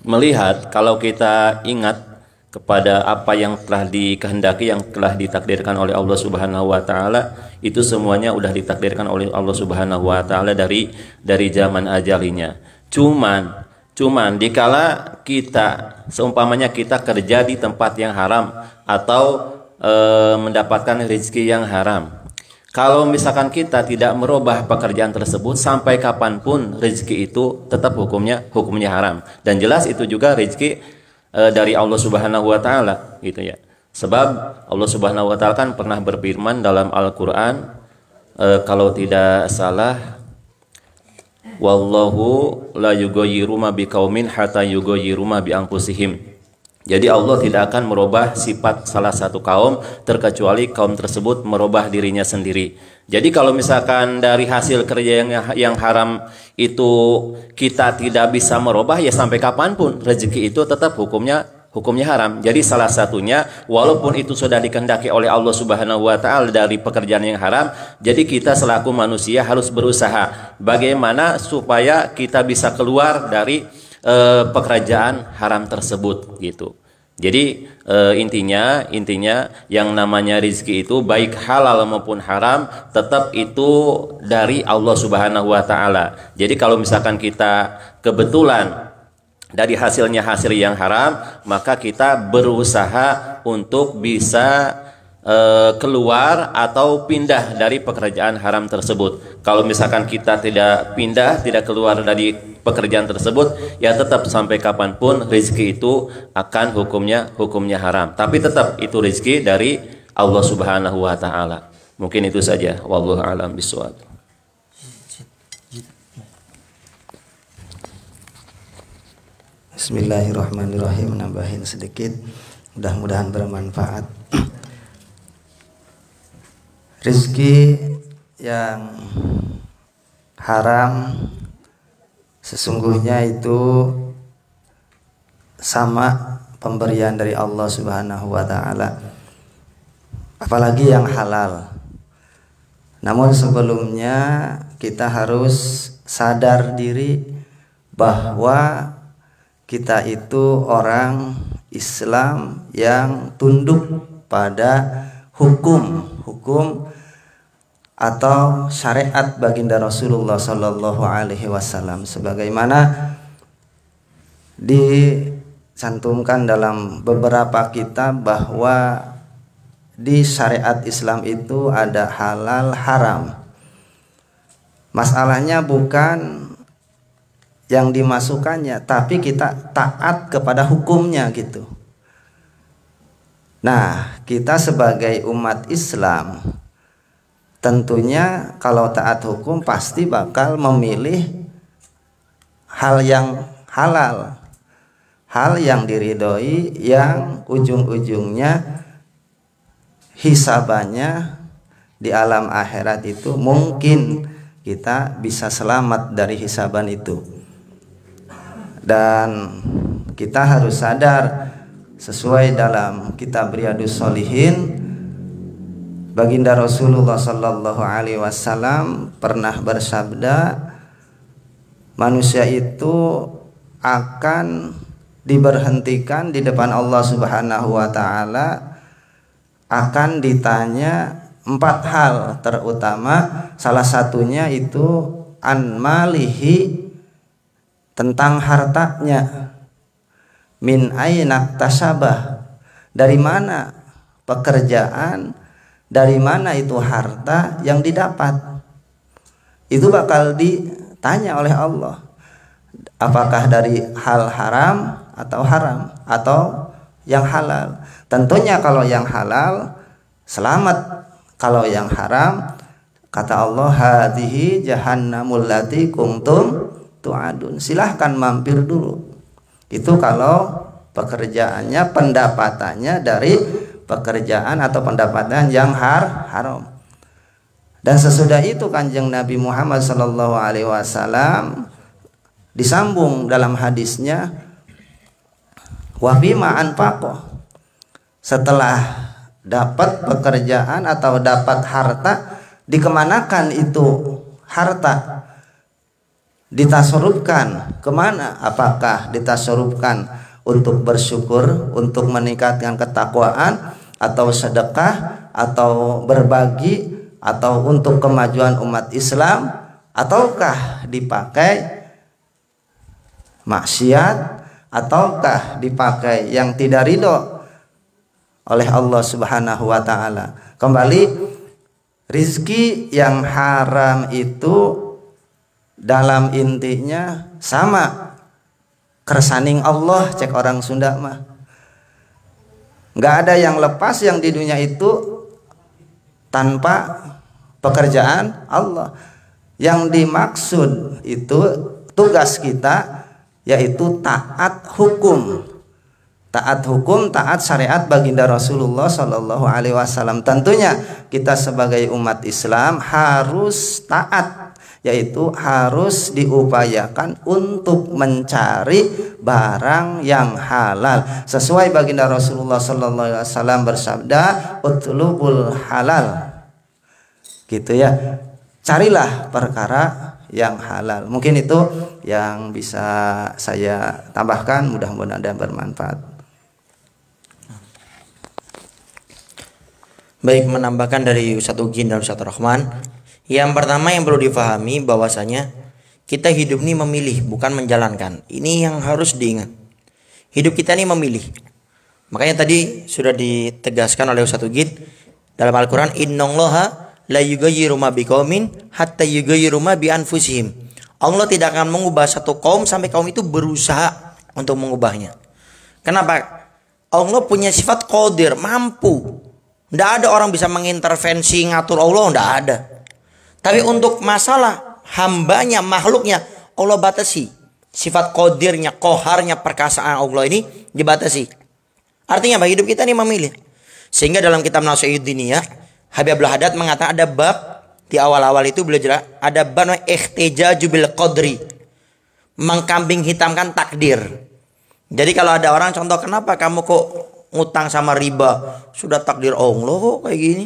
melihat, kalau kita ingat kepada apa yang telah dikehendaki, yang telah ditakdirkan oleh Allah Subhanahu wa taala, itu semuanya udah ditakdirkan oleh Allah Subhanahu wa taala dari zaman ajalinya. Cuman dikala kita seumpamanya kita kerja di tempat yang haram atau mendapatkan rezeki yang haram. Kalau misalkan kita tidak merubah pekerjaan tersebut, sampai kapanpun rezeki itu tetap hukumnya haram. Dan jelas itu juga rezeki dari Allah Subhanahu wa taala gitu ya. Sebab Allah Subhanahu wa taala kan pernah berfirman dalam Al-Qur'an, kalau tidak salah, wallahu la yughayyiru ma biqaumin hatta yughayyiru ma bi anfusihim. Jadi Allah tidak akan merubah sifat salah satu kaum terkecuali kaum tersebut merubah dirinya sendiri. Jadi kalau misalkan dari hasil kerja yang haram itu kita tidak bisa merubah, ya sampai kapanpun rezeki itu tetap hukumnya haram. Jadi salah satunya, walaupun itu sudah dikehendaki oleh Allah Subhanahu wa taala dari pekerjaan yang haram, jadi kita selaku manusia harus berusaha bagaimana supaya kita bisa keluar dari pekerjaan haram tersebut gitu. Jadi intinya yang namanya rizki itu baik halal maupun haram tetap itu dari Allah Subhanahu wa taala. Jadi kalau misalkan kita kebetulan dari hasilnya hasil yang haram, maka kita berusaha untuk bisa keluar atau pindah dari pekerjaan haram tersebut. Kalau misalkan kita tidak keluar dari pekerjaan tersebut, ya tetap sampai kapanpun rezeki itu akan hukumnya haram. Tapi tetap itu rezeki dari Allah Subhanahu wa taala. Mungkin itu saja. Wallahu a'lam bishawab. Bismillahirrahmanirrahim. Nambahin sedikit, mudah-mudahan bermanfaat. Rizki yang haram sesungguhnya itu sama pemberian dari Allah Subhanahu wa taala, apalagi yang halal. Namun sebelumnya kita harus sadar diri bahwa kita itu orang Islam yang tunduk pada hukum atau syariat baginda Rasulullah Sallallahu Alaihi Wasallam, sebagaimana cantumkan dalam beberapa kitab bahwa di syariat Islam itu ada halal haram. Masalahnya bukan yang dimasukkannya, tapi kita taat kepada hukumnya gitu. Nah, kita sebagai umat Islam tentunya kalau taat hukum pasti bakal memilih hal yang halal, hal yang diridhoi, yang ujung-ujungnya hisabannya di alam akhirat itu mungkin kita bisa selamat dari hisaban itu. Dan kita harus sadar sesuai dalam kitab Riyadhus Shalihin, baginda Rasulullah sallallahu alaihi wasallam pernah bersabda, manusia itu akan diberhentikan di depan Allah Subhanahu wa taala, akan ditanya 4 hal, terutama salah satunya itu an malihi, tentang hartanya, min aina tasabah, dari mana pekerjaan, dari mana itu harta yang didapat. Itu bakal ditanya oleh Allah, apakah dari hal haram atau yang halal. Tentunya kalau yang halal selamat, kalau yang haram kata Allah, hadhihi jahannamul lati kuntum tu'adun, silahkan mampir dulu. Itu kalau pekerjaannya, pendapatannya dari pekerjaan atau pendapatan yang haram. Dan sesudah itu Kanjeng Nabi Muhammad sallallahu alaihi wasallam disambung dalam hadisnya, wa bima anfaqo, setelah dapat pekerjaan atau dapat harta, dikemanakan itu harta? Ditasarufkan kemana? Apakah ditasarufkan untuk bersyukur, untuk meningkatkan ketakwaan, atau sedekah, atau berbagi, atau untuk kemajuan umat Islam, ataukah dipakai maksiat, ataukah dipakai yang tidak ridho oleh Allah Subhanahu wa taala? Kembali, rizki yang haram itu dalam intinya sama kersaning Allah, cek orang Sunda mah. Nggak ada yang lepas yang di dunia itu tanpa pekerjaan Allah. Yang dimaksud itu tugas kita yaitu taat hukum. Taat hukum, taat syariat baginda Rasulullah sallallahu alaihi wasallam. Tentunya kita sebagai umat Islam harus taat, yaitu harus diupayakan untuk mencari barang yang halal. Sesuai baginda Rasulullah sallallahu alaihi wasallam bersabda, utlubul halal. Gitu ya. Carilah perkara yang halal. Mungkin itu yang bisa saya tambahkan, mudah-mudahan ada bermanfaat. Baik, menambahkan dari Ustadz Ugin dan Ustadz Rahman. Yang pertama yang perlu difahami bahwasanya kita hidup ini memilih, bukan menjalankan. Ini yang harus diingat. Hidup kita ini memilih. Makanya tadi sudah ditegaskan oleh Ustadz Ugin dalam Al-Quran, innallaha la yughayyiru ma biqaumin hatta yughayyiru ma bi anfusihim. Allah tidak akan mengubah satu kaum sampai kaum itu berusaha untuk mengubahnya. Kenapa? Allah punya sifat qadir, mampu. Tidak ada orang bisa mengintervensi, ngatur Allah, tidak ada. Tapi untuk masalah hambanya, makhluknya, Allah batasi. Sifat qadirnya, qoharnya, perkasaan Allah ini dibatasi. Artinya apa? Hidup kita ini memilih. Sehingga dalam kitab Nasihuddin ya, Habib Abdul Haddad mengatakan ada bab di awal-awal itu beliau jelas ada bab ihtijaju bil qadri, mengkambing hitamkan takdir. Jadi kalau ada orang contoh, kenapa kamu kok ngutang sama riba, sudah takdir Allah kok kayak gini?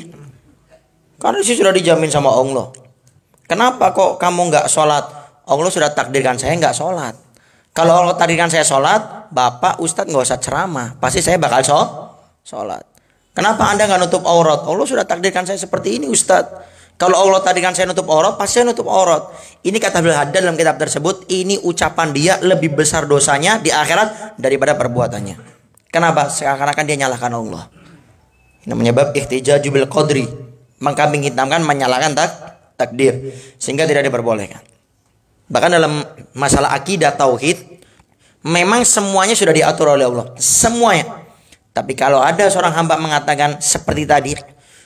Karena sih sudah dijamin sama Allah. Kenapa kok kamu nggak sholat? Allah sudah takdirkan saya nggak sholat. Kalau Allah takdirkan saya sholat, bapak ustadz nggak usah ceramah, pasti saya bakal sholat. Kenapa anda nggak nutup aurat? Allah sudah takdirkan saya seperti ini ustadz. Kalau Allah tadi kan saya nutup aurat, pasti saya nutup aurat. Ini kata Ibnu Haddad dalam kitab tersebut, ini ucapan dia lebih besar dosanya di akhirat daripada perbuatannya. Kenapa? Seakan-akan dia nyalahkan Allah. Ini menyebab ihtijaju bil qadri, mengkambing hitamkan menyalahkan takdir, sehingga tidak diperbolehkan. Bahkan dalam masalah akidah tauhid, memang semuanya sudah diatur oleh Allah, semuanya. Tapi kalau ada seorang hamba mengatakan seperti tadi,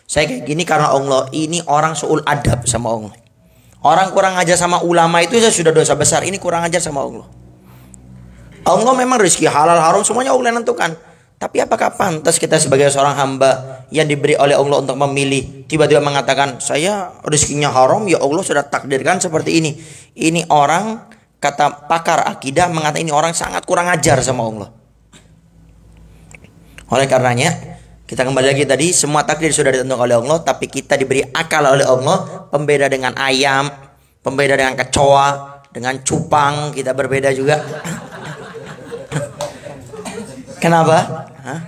saya kayak gini karena Allah, ini orang suul adab sama Allah. Orang kurang ajar sama ulama itu sudah dosa besar, ini kurang ajar sama Allah. Allah memang rezeki halal haram semuanya Allah tentukan. Tapi apakah pantas kita sebagai seorang hamba yang diberi oleh Allah untuk memilih, tiba-tiba mengatakan saya rezekinya haram, ya Allah sudah takdirkan seperti ini. Ini orang, kata pakar akidah mengatakan ini orang sangat kurang ajar sama Allah. Oleh karenanya kita kembali lagi tadi, semua takdir sudah ditentukan oleh Allah, tapi kita diberi akal oleh Allah. Pembeda dengan ayam, pembeda dengan kecoa, dengan cupang, kita berbeda juga. Kenapa? Hah?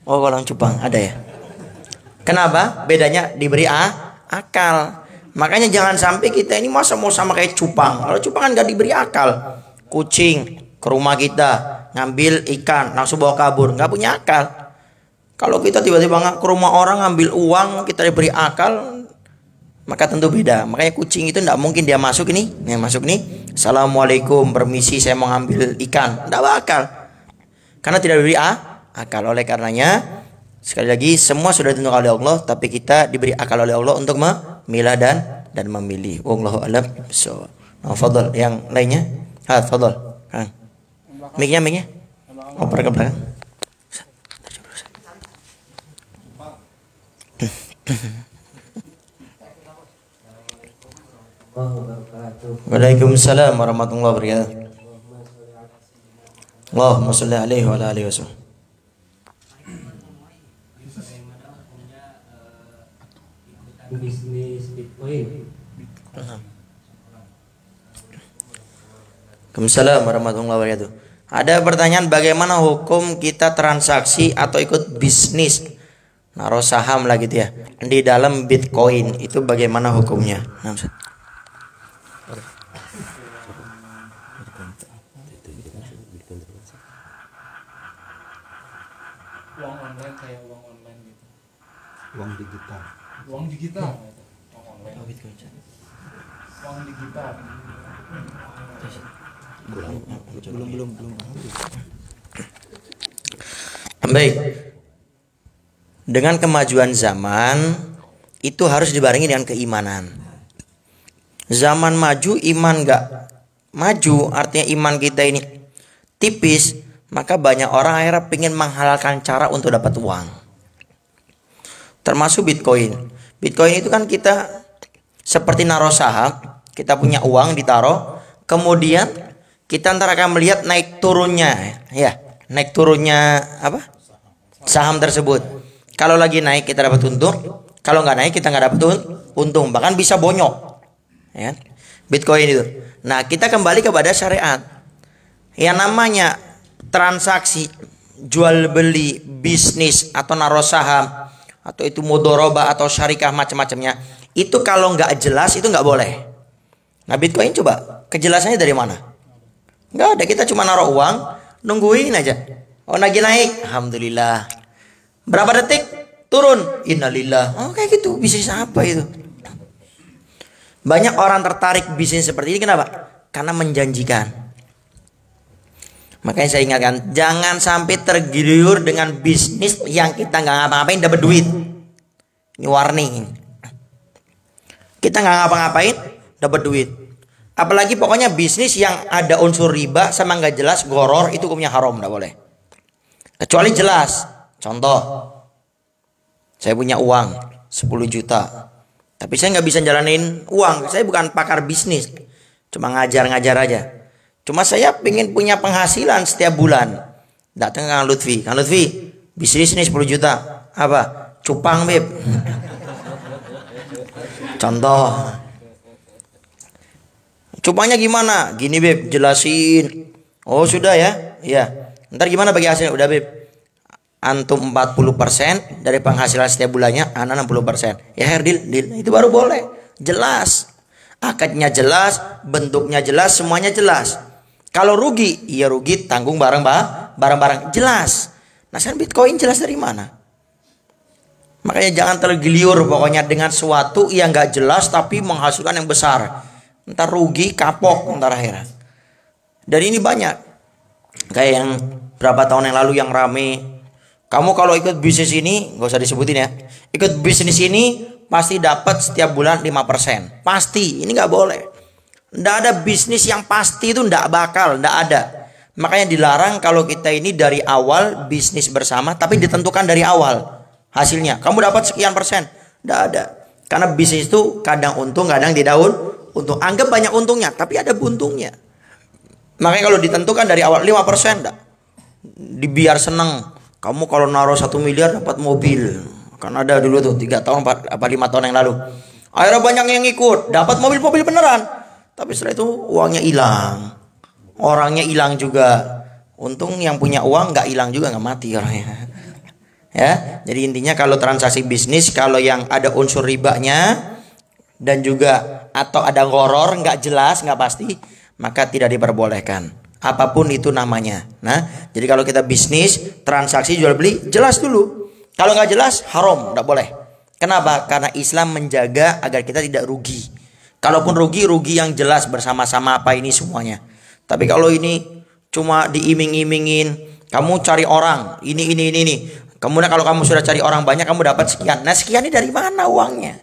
Oh, kolang cupang ada ya. Kenapa? Bedanya diberi akal. Makanya jangan sampai kita ini masa mau sama kayak cupang. Kalau cupang kan gak diberi akal. Kucing ke rumah kita ngambil ikan langsung bawa kabur, nggak punya akal. Kalau kita tiba-tiba ke rumah orang ngambil uang, kita diberi akal, maka tentu beda. Makanya kucing itu nggak mungkin dia masuk ini, Assalamualaikum, permisi saya mau ngambil ikan, nggak bakal, karena tidak diberi akal. Oleh karenanya sekali lagi semua sudah ditentukan oleh Allah, tapi kita diberi akal oleh Allah untuk memilah dan memilih. Wallahu a'lam bishawab. Fadhal yang lainnya. Fadhal. Mic-nya. Oper ke belakang. Waalaikumsalam warahmatullahi wabarakatuh. Allahumma shalli alaihi wa ala alihi wasallam. Bisnis Bitcoin. Waalaikumsalam warahmatullahi wabarakatuh. Ada pertanyaan, bagaimana hukum kita transaksi atau ikut bisnis naruh saham lah gitu ya di dalam Bitcoin, itu bagaimana hukumnya? Uang online kayak uang online gitu. Uang digital. Uang digital. Uang online. Uang digital. Belum. Baik. Dengan kemajuan zaman itu harus dibarengi dengan keimanan. Zaman maju, iman gak maju, artinya iman kita ini tipis, maka banyak orang akhirnya ingin menghalalkan cara untuk dapat uang. Termasuk Bitcoin. Bitcoin itu kan kita seperti naruh saham, kita punya uang ditaruh, kemudian kita ntar akan melihat naik turunnya, ya, naik turunnya apa? Saham tersebut. Kalau lagi naik kita dapat untung, kalau nggak naik kita nggak dapat untung, bahkan bisa bonyok, ya. Bitcoin itu. Nah, kita kembali kepada syariat. Yang namanya transaksi jual beli, bisnis atau naruh saham atau itu mudharabah atau syarikah macam-macamnya, itu kalau nggak jelas itu nggak boleh. Nah, Bitcoin coba kejelasannya dari mana? Nggak ada, kita cuma naruh uang, nungguin aja. Oh, lagi naik, alhamdulillah. Berapa detik turun, innalillah. Oh, kayak gitu, bisnis apa itu? Banyak orang tertarik bisnis seperti ini, kenapa? Karena menjanjikan. Makanya saya ingatkan, jangan sampai tergiur dengan bisnis yang kita nggak ngapa-ngapain dapat duit. Ini warning. Kita nggak ngapa-ngapain dapat duit. Apalagi pokoknya bisnis yang ada unsur riba sama nggak jelas, goror, itu hukumnya haram, nggak boleh. Kecuali jelas. Contoh, saya punya uang 10 juta, tapi saya nggak bisa jalanin uang. Saya bukan pakar bisnis, cuma ngajar-ngajar aja. Cuma saya pengen punya penghasilan setiap bulan. Datang ke Kang Lutfi, Kang Lutfi, bisnis ini 10 juta. Apa? Cupang, Beb. Contoh. Cupangnya gimana? Gini, Beb, jelasin. Oh, sudah ya? Iya. Ntar gimana bagi hasilnya? Udah, Beb. antum 40% dari penghasilan setiap bulannya, anak 60%. Ya deal, itu baru boleh. Jelas. Akadnya jelas, bentuknya jelas, semuanya jelas. Kalau rugi, iya rugi, tanggung bareng-bareng jelas. Nah, sekarang Bitcoin jelas dari mana? Makanya jangan tergiur pokoknya dengan sesuatu yang nggak jelas tapi menghasilkan yang besar. Ntar rugi, kapok ntar akhirat. Dan ini banyak. Kayak yang berapa tahun yang lalu yang rame. Kamu kalau ikut bisnis ini, gak usah disebutin ya. Ikut bisnis ini pasti dapat setiap bulan 5%. Pasti, ini gak boleh. Nggak ada bisnis yang pasti itu nggak bakal, nggak ada. Makanya dilarang kalau kita ini dari awal bisnis bersama, tapi ditentukan dari awal hasilnya. Kamu dapat sekian persen, nggak ada. Karena bisnis itu kadang untung, kadang tidak untung. Anggap banyak untungnya, tapi ada buntungnya. Makanya kalau ditentukan dari awal 5% enggak. Dibiar seneng. Kamu kalau naruh 1 miliar dapat mobil. Kan ada dulu tuh 3 tahun apa 5 tahun yang lalu. Akhirnya banyak yang ikut, dapat mobil beneran. Tapi setelah itu uangnya hilang. Orangnya hilang juga. Untung yang punya uang nggak hilang juga, nggak mati orangnya. Ya, jadi intinya kalau transaksi bisnis kalau yang ada unsur ribanya dan juga atau ada ngoror, nggak jelas, nggak pasti, maka tidak diperbolehkan. Apapun itu namanya. Nah, jadi kalau kita bisnis, transaksi jual beli, jelas dulu. Kalau nggak jelas, haram, nggak boleh. Kenapa? Karena Islam menjaga agar kita tidak rugi. Kalaupun rugi, rugi yang jelas bersama-sama apa ini semuanya. Tapi kalau ini cuma diiming-imingin, kamu cari orang, ini. Kemudian kalau kamu sudah cari orang banyak, kamu dapat sekian. Nah, sekian ini dari mana uangnya?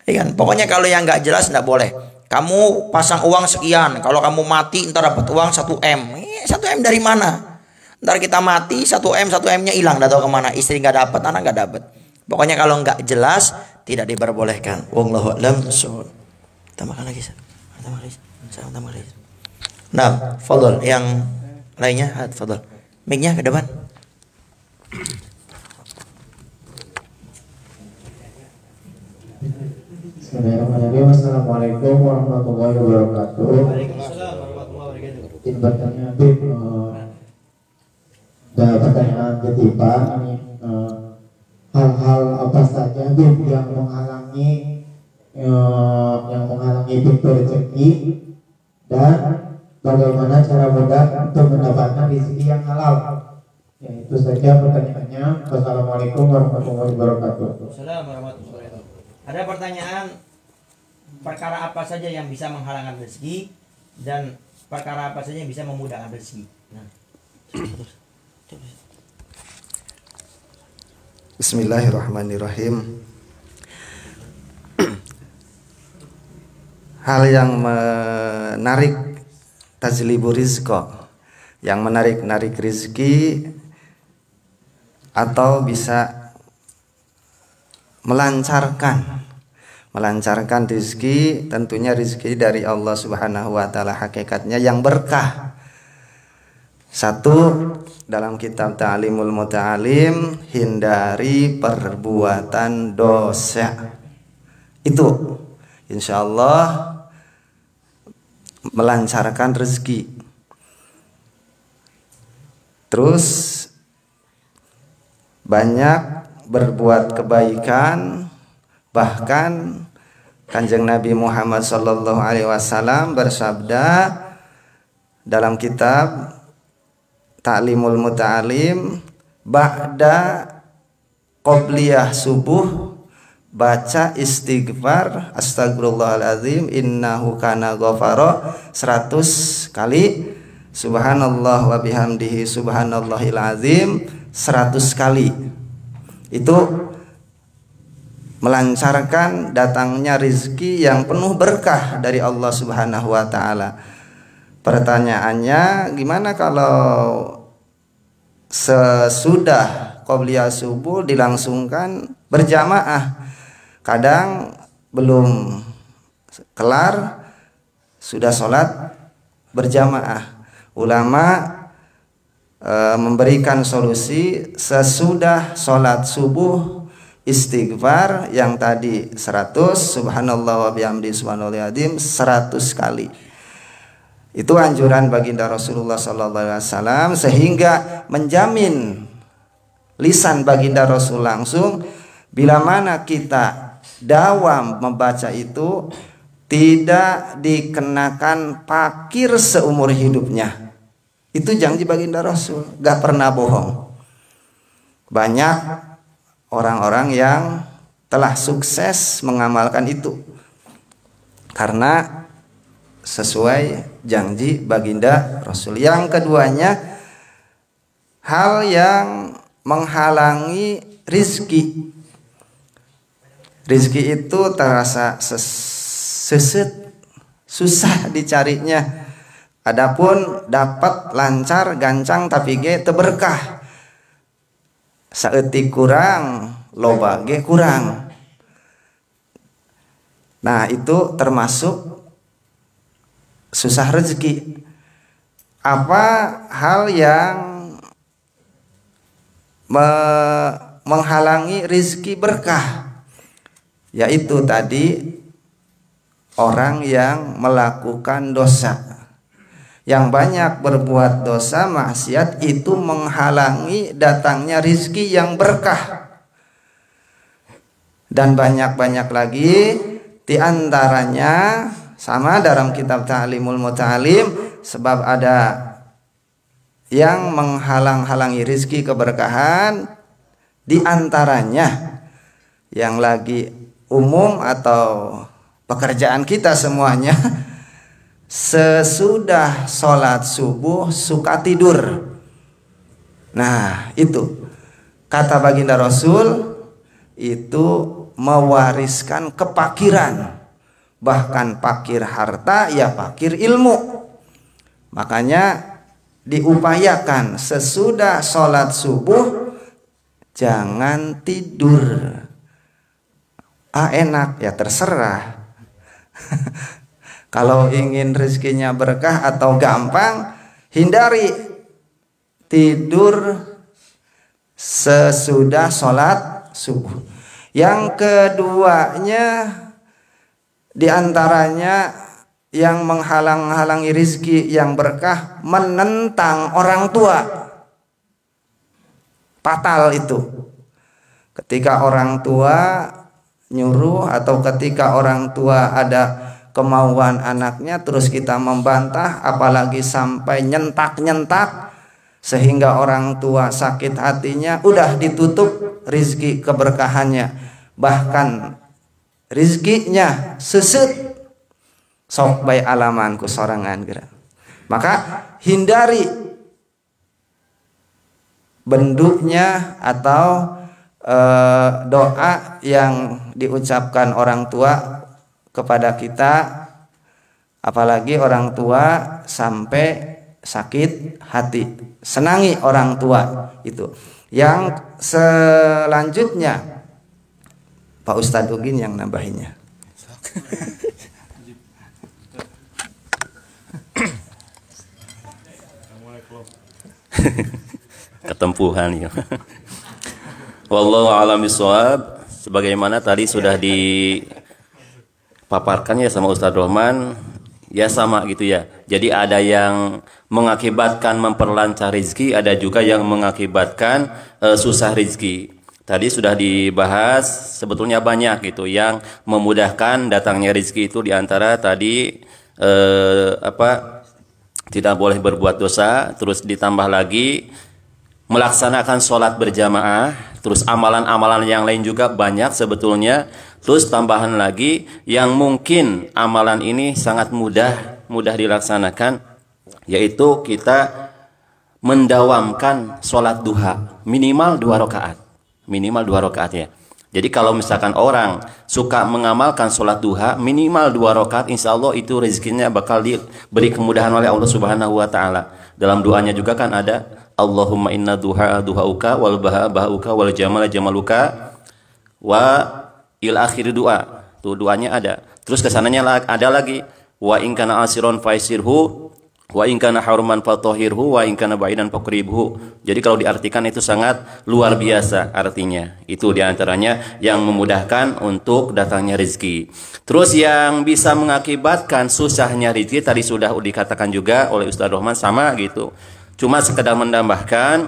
Ya kan? Pokoknya kalau yang nggak jelas nggak boleh. Kamu pasang uang sekian, kalau kamu mati ntar dapat uang 1M. 1M dari mana? Ntar kita mati 1M-nya hilang, nggak tahu kemana. Istri nggak dapat, anak nggak dapat. Pokoknya kalau nggak jelas tidak diperbolehkan. Wallahu a'lam bishawab. Tambahkan lagi. Tambah lagi. Nah, fadhol yang lainnya, fadhol. Mic-nya ke depan. Bismillahirrahmanirrahim. Assalamualaikum warahmatullahi wabarakatuh. Waalaikumsalam warahmatullahi wabarakatuh. Izin bertanya, Bib, ada pertanyaan ketiga ini, hal-hal apa saja, Bib, yang menghalangi pintu rezeki, dan bagaimana cara mudah untuk mendapatkan rezeki yang halal? Ya, itu saja pertanyaannya. Wassalamualaikum warahmatullahi wabarakatuh. Assalamualaikum warahmatullahi wabarakatuh. Ada pertanyaan, perkara apa saja yang bisa menghalangkan rezeki dan perkara apa saja yang bisa memudahkan rezeki. Nah. Bismillahirrahmanirrahim. Hal yang menarik tajlibu rizqa, yang menarik rezeki atau bisa melancarkan rezeki, tentunya rezeki dari Allah Subhanahu wa taala hakikatnya yang berkah. Satu, dalam kitab Ta'limul Muta'alim, hindari perbuatan dosa. Itu insyaallah melancarkan rezeki. Terus banyak berbuat kebaikan, bahkan Kanjeng Nabi Muhammad sallallahu alaihi wasallam bersabda dalam kitab Ta'limul Muta'alim, ba'da qobliyah subuh baca istighfar astagfirullahaladzim innahu kana ghafara 100 kali, subhanallah wa bihamdihi subhanallahil azim 100 kali. Itu melancarkan datangnya rezeki yang penuh berkah dari Allah Subhanahu wa taala. Pertanyaannya, gimana kalau sesudah qobliyah subuh dilangsungkan berjamaah? Kadang belum kelar sudah sholat berjamaah. Ulama memberikan solusi sesudah sholat subuh istighfar yang tadi 100, subhanallah wa bihamdi subhanallahil azim 100 kali. Itu anjuran baginda Rasulullah sallallahu alaihi wasallam, sehingga menjamin lisan baginda Rasul langsung, bila mana kita dawam membaca itu tidak dikenakan pakir seumur hidupnya. Itu janji baginda Rasul, gak pernah bohong. Banyak orang-orang yang telah sukses mengamalkan itu karena sesuai janji baginda Rasul. Yang keduanya, hal yang menghalangi rizki. Rizki itu terasa seset, susah dicarinya. Adapun dapat lancar gancang tapi ge teu berkah. Saeutik kurang, loba ge kurang. Nah, itu termasuk susah rezeki. Apa hal yang menghalangi rizki berkah? Yaitu tadi orang yang melakukan dosa. Yang banyak berbuat dosa maksiat itu menghalangi datangnya rizki yang berkah. Dan banyak-banyak lagi, di antaranya sama dalam kitab Ta'limul Muta'alim, sebab ada yang menghalang-halangi rizki keberkahan, di antaranya yang lagi umum atau pekerjaan kita semuanya, sesudah sholat subuh suka tidur. Nah, itu kata baginda Rasul, itu mewariskan kepakiran. Bahkan pakir harta ya pakir ilmu. Makanya diupayakan sesudah sholat subuh jangan tidur. Enak ya terserah. Kalau ingin rezekinya berkah atau gampang, hindari tidur sesudah sholat subuh. Yang keduanya, diantaranya yang menghalang-halangi rizki yang berkah, menentang orang tua. Fatal itu. Ketika orang tua nyuruh atau ketika orang tua ada kemauan anaknya terus kita membantah, apalagi sampai nyentak-nyentak sehingga orang tua sakit hatinya, udah ditutup rizki keberkahannya, bahkan rizkinya seset sok bae alamanku sorangan geura. Maka hindari bentuknya atau doa yang diucapkan orang tua kepada kita, apalagi orang tua sampai sakit hati. Senangi orang tua itu. Yang selanjutnya Pak Ustadz Ugin yang nambahinnya. Ketempuhan ya. Wallahu a'lam bishawab. Sebagaimana tadi sudah dipaparkan ya sama Ustadz Rohman, ya sama gitu ya. Jadi ada yang mengakibatkan memperlancar rezeki, ada juga yang mengakibatkan susah rezeki. Tadi sudah dibahas sebetulnya banyak gitu yang memudahkan datangnya rezeki itu, diantara tadi tidak boleh berbuat dosa, terus ditambah lagi melaksanakan sholat berjamaah, terus amalan-amalan yang lain juga banyak sebetulnya. Terus tambahan lagi yang mungkin amalan ini sangat mudah dilaksanakan, yaitu kita mendawamkan sholat duha minimal 2 rakaat. Minimal 2 rakaat ya. Jadi kalau misalkan orang suka mengamalkan sholat duha minimal 2 rakaat, insya Allah itu rezekinya bakal diberi kemudahan oleh Allah Subhanahu Wa Taala. Dalam doanya juga kan ada Allahumma inna duhauka wal bahauka wal jamala jamaluka wa il akhir doa. Tuh doanya ada. Terus kesananya ada lagi wa in kana asiron faisirhu wa in kana haruman fatahhirhu wa in kana ba'idan faqribhu. Jadi kalau diartikan itu sangat luar biasa artinya. Itu diantaranya yang memudahkan untuk datangnya rezeki. Terus yang bisa mengakibatkan susahnya rezeki tadi sudah dikatakan juga oleh Ustaz Rohman, sama gitu. Cuma sekedar menambahkan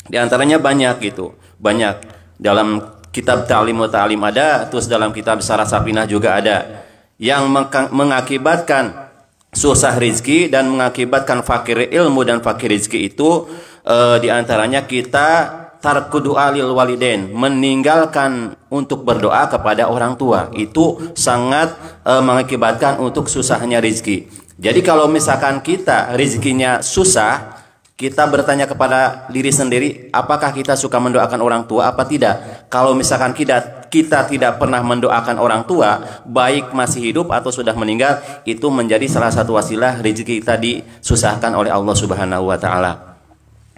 Di antaranya banyak gitu, banyak dalam kitab Ta'lim wa Ta'lim ada, terus dalam kitab Syarah Safinah juga ada yang mengakibatkan susah rizki dan mengakibatkan fakir ilmu dan fakir rizki itu di antaranya kita tarku doa lil walidain, meninggalkan untuk berdoa kepada orang tua. Itu sangat mengakibatkan untuk susahnya rizki. Jadi kalau misalkan kita rizkinya susah, kita bertanya kepada diri sendiri, apakah kita suka mendoakan orang tua apa tidak? Kalau misalkan kita tidak pernah mendoakan orang tua, baik masih hidup atau sudah meninggal, itu menjadi salah satu wasilah rezeki kita disusahkan oleh Allah Subhanahu wa taala.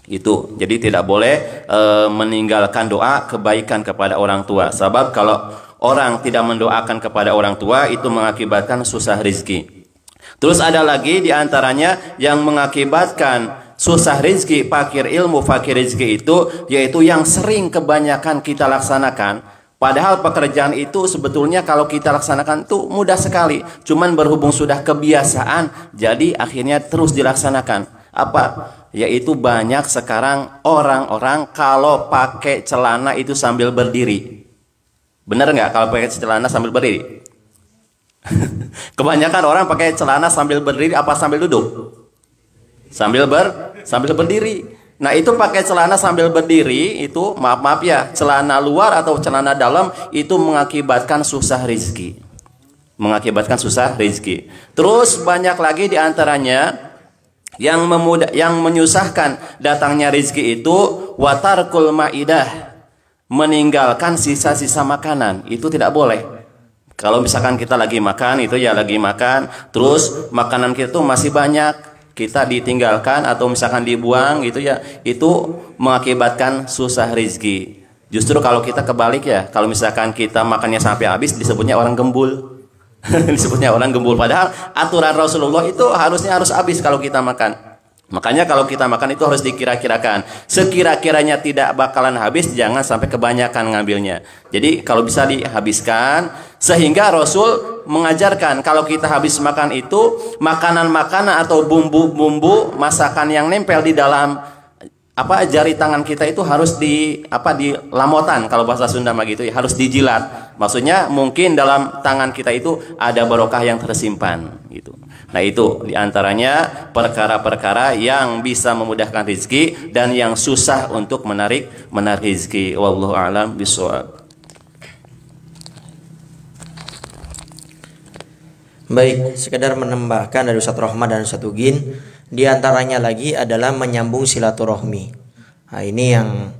Itu. Jadi tidak boleh meninggalkan doa kebaikan kepada orang tua. Sebab kalau orang tidak mendoakan kepada orang tua, itu mengakibatkan susah rezeki. Terus ada lagi di antaranya yang mengakibatkan susah rezeki, fakir ilmu, fakir rezeki itu, yaitu yang sering kebanyakan kita laksanakan. Padahal pekerjaan itu sebetulnya kalau kita laksanakan itu mudah sekali. Cuman berhubung sudah kebiasaan, jadi akhirnya terus dilaksanakan. Apa? Yaitu banyak sekarang orang-orang kalau pakai celana itu sambil berdiri. Benar nggak kalau pakai celana sambil berdiri? Kebanyakan orang pakai celana sambil berdiri apa sambil duduk? Sambil berdiri. Nah, itu pakai celana sambil berdiri itu maaf ya, celana luar atau celana dalam itu mengakibatkan susah rezeki. Mengakibatkan susah rezeki. Terus banyak lagi di antaranya yang menyusahkan datangnya rezeki itu watarkul maidah, meninggalkan sisa-sisa makanan. Itu tidak boleh. Kalau misalkan kita lagi makan itu ya lagi makan, terus makanan kita tuh masih banyak, kita ditinggalkan atau misalkan dibuang gitu ya, itu mengakibatkan susah rezeki. Justru kalau kita kebalik ya, kalau misalkan kita makannya sampai habis disebutnya orang gembul. Disebutnya orang gembul, padahal aturan Rasulullah itu harus habis kalau kita makan. Makanya kalau kita makan itu harus dikira-kirakan. Sekira-kiranya tidak bakalan habis, jangan sampai kebanyakan ngambilnya. Jadi kalau bisa dihabiskan, sehingga Rasul mengajarkan kalau kita habis makan itu makanan-makanan atau bumbu-bumbu masakan yang nempel di dalam jari tangan kita itu harus di lamotan, kalau bahasa Sunda mah gitu ya, harus dijilat. Maksudnya mungkin dalam tangan kita itu ada barokah yang tersimpan gitu. Nah, itu diantaranya perkara-perkara yang bisa memudahkan rezeki dan yang susah untuk menarik rezeki. Wallahu a'lam bishawab. Baik, sekedar menambahkan dari Ustaz Rahmat dan Ustaz Ugin, di antaranya lagi adalah menyambung silaturahmi. Nah, ini yang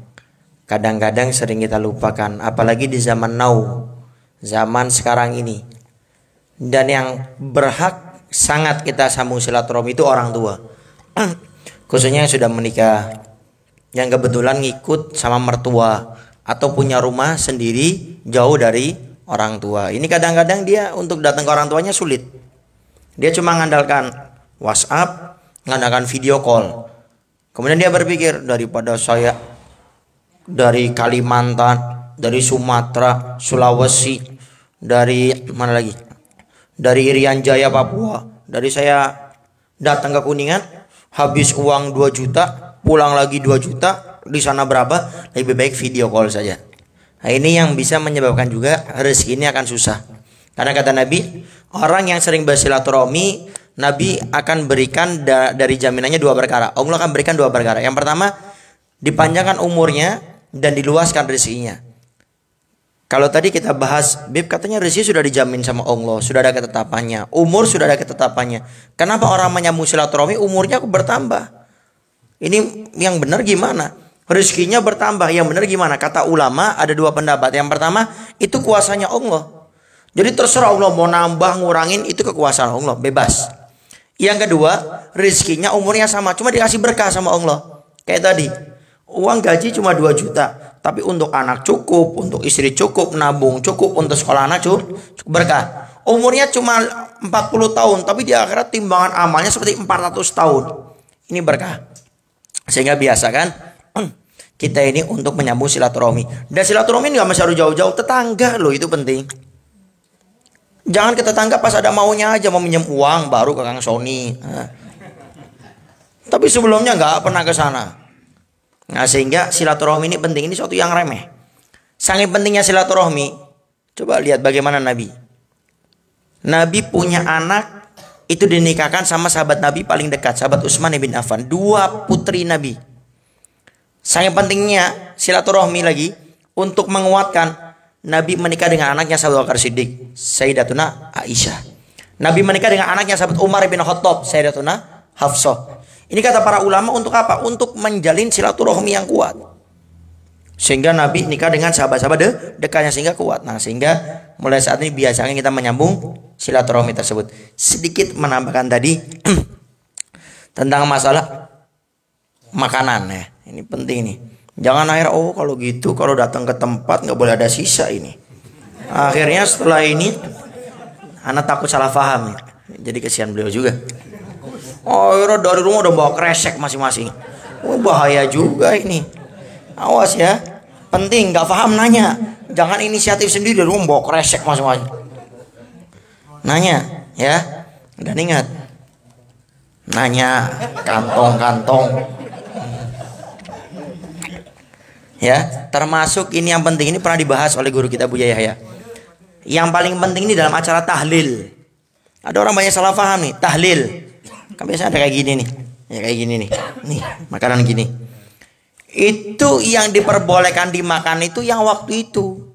kadang-kadang sering kita lupakan, apalagi di zaman now, zaman sekarang ini. Dan yang berhak sangat kita sambung silaturahmi itu orang tua. Khususnya yang sudah menikah, yang kebetulan ngikut sama mertua atau punya rumah sendiri jauh dari orang tua. Ini kadang-kadang dia untuk datang ke orang tuanya sulit. Dia cuma mengandalkan WhatsApp, mengandalkan video call. Kemudian dia berpikir, daripada saya dari Kalimantan, dari Sumatera, Sulawesi, dari mana lagi? Dari Irian Jaya, Papua. Dari saya datang ke Kuningan, habis uang 2 juta, pulang lagi 2 juta, di sana berapa? Lebih baik video call saja. Nah, ini yang bisa menyebabkan juga rezeki ini akan susah. Karena kata Nabi, orang yang sering bersilaturahmi, Nabi akan berikan dari jaminannya 2 perkara. Allah akan berikan 2 perkara. Yang pertama, dipanjangkan umurnya dan diluaskan rezekinya. Kalau tadi kita bahas, Bib katanya rezeki sudah dijamin sama Allah, sudah ada ketetapannya, umur sudah ada ketetapannya. Kenapa orang menyambung silaturahmi umurnya bertambah? Ini yang benar gimana? Rezekinya bertambah, yang benar gimana? Kata ulama ada 2 pendapat. Yang pertama, itu kuasanya Allah. Jadi terserah Allah mau nambah, ngurangin, itu kekuasaan Allah, bebas. Yang kedua, rezekinya umurnya sama, cuma dikasih berkah sama Allah. Kayak tadi, uang gaji cuma 2 juta. Tapi untuk anak cukup, untuk istri cukup, nabung cukup, untuk sekolah anak cukup berkah. Umurnya cuma 40 tahun, tapi di akhirat timbangan amalnya seperti 400 tahun. Ini berkah. Sehingga biasa kan, kita ini untuk menyambung silaturahmi. Dan silaturahmi nggak mesti harus jauh-jauh, tetangga loh, itu penting. Jangan ke tetangga pas ada maunya aja, mau minjem uang baru ke Kang Sony. Nah. Tapi sebelumnya nggak pernah ke sana. Nah, sehingga silaturahmi ini penting. Ini suatu yang remeh. Saking pentingnya silaturahmi. Coba lihat bagaimana Nabi. Nabi punya anak itu dinikahkan sama sahabat Nabi paling dekat, sahabat Utsman bin Affan, 2 putri Nabi. Saking pentingnya silaturahmi lagi untuk menguatkan. Nabi menikah dengan anaknya sahabat Abu Bakar Siddiq, Sayyidatuna Aisyah. Nabi menikah dengan anaknya sahabat Umar bin Khattab, Sayyidatuna Hafsah. Ini kata para ulama untuk apa? Untuk menjalin silaturahmi yang kuat. Sehingga Nabi nikah dengan sahabat-sahabat dekatnya sehingga kuat. Nah, sehingga mulai saat ini biasanya kita menyambung silaturahmi tersebut. Sedikit menambahkan tadi tentang masalah makanan ya. Ini penting nih. Jangan akhirnya kalau gitu kalau datang ke tempat nggak boleh ada sisa ini. Akhirnya setelah ini anak takut salah paham ya. Jadi kesian beliau juga. Dari rumah udah bawa kresek masing-masing. Bahaya juga ini. Awas ya. Penting nggak paham nanya. Jangan inisiatif sendiri dari rumah bawa kresek masing-masing. Nanya ya. Dan ingat. Nanya kantong-kantong. Ya, termasuk ini yang penting, ini pernah dibahas oleh guru kita Buya Yahya. Yang paling penting ini dalam acara tahlil. Ada orang banyak salah paham nih, tahlil. Kan biasanya ada kayak gini nih. Ya kayak gini nih. Nih, makanan gini. Itu yang diperbolehkan dimakan itu yang waktu itu.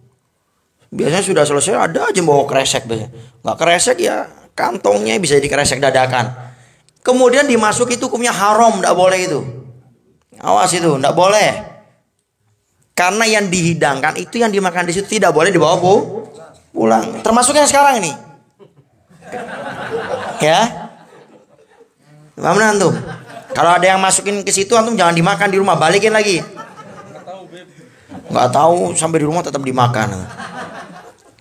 Biasanya sudah selesai ada aja bawa kresek biasanya. Enggak kresek ya kantongnya bisa dikresek dadakan. Kemudian dimasuk itu hukumnya haram, enggak boleh itu. Awas itu, enggak boleh. Karena yang dihidangkan itu yang dimakan di situ tidak boleh dibawa pulang. Termasuk yang sekarang ini. Ya. Paham antum? Kalau ada yang masukin ke situ antum jangan dimakan di rumah, balikin lagi. Enggak tahu sampai di rumah tetap dimakan.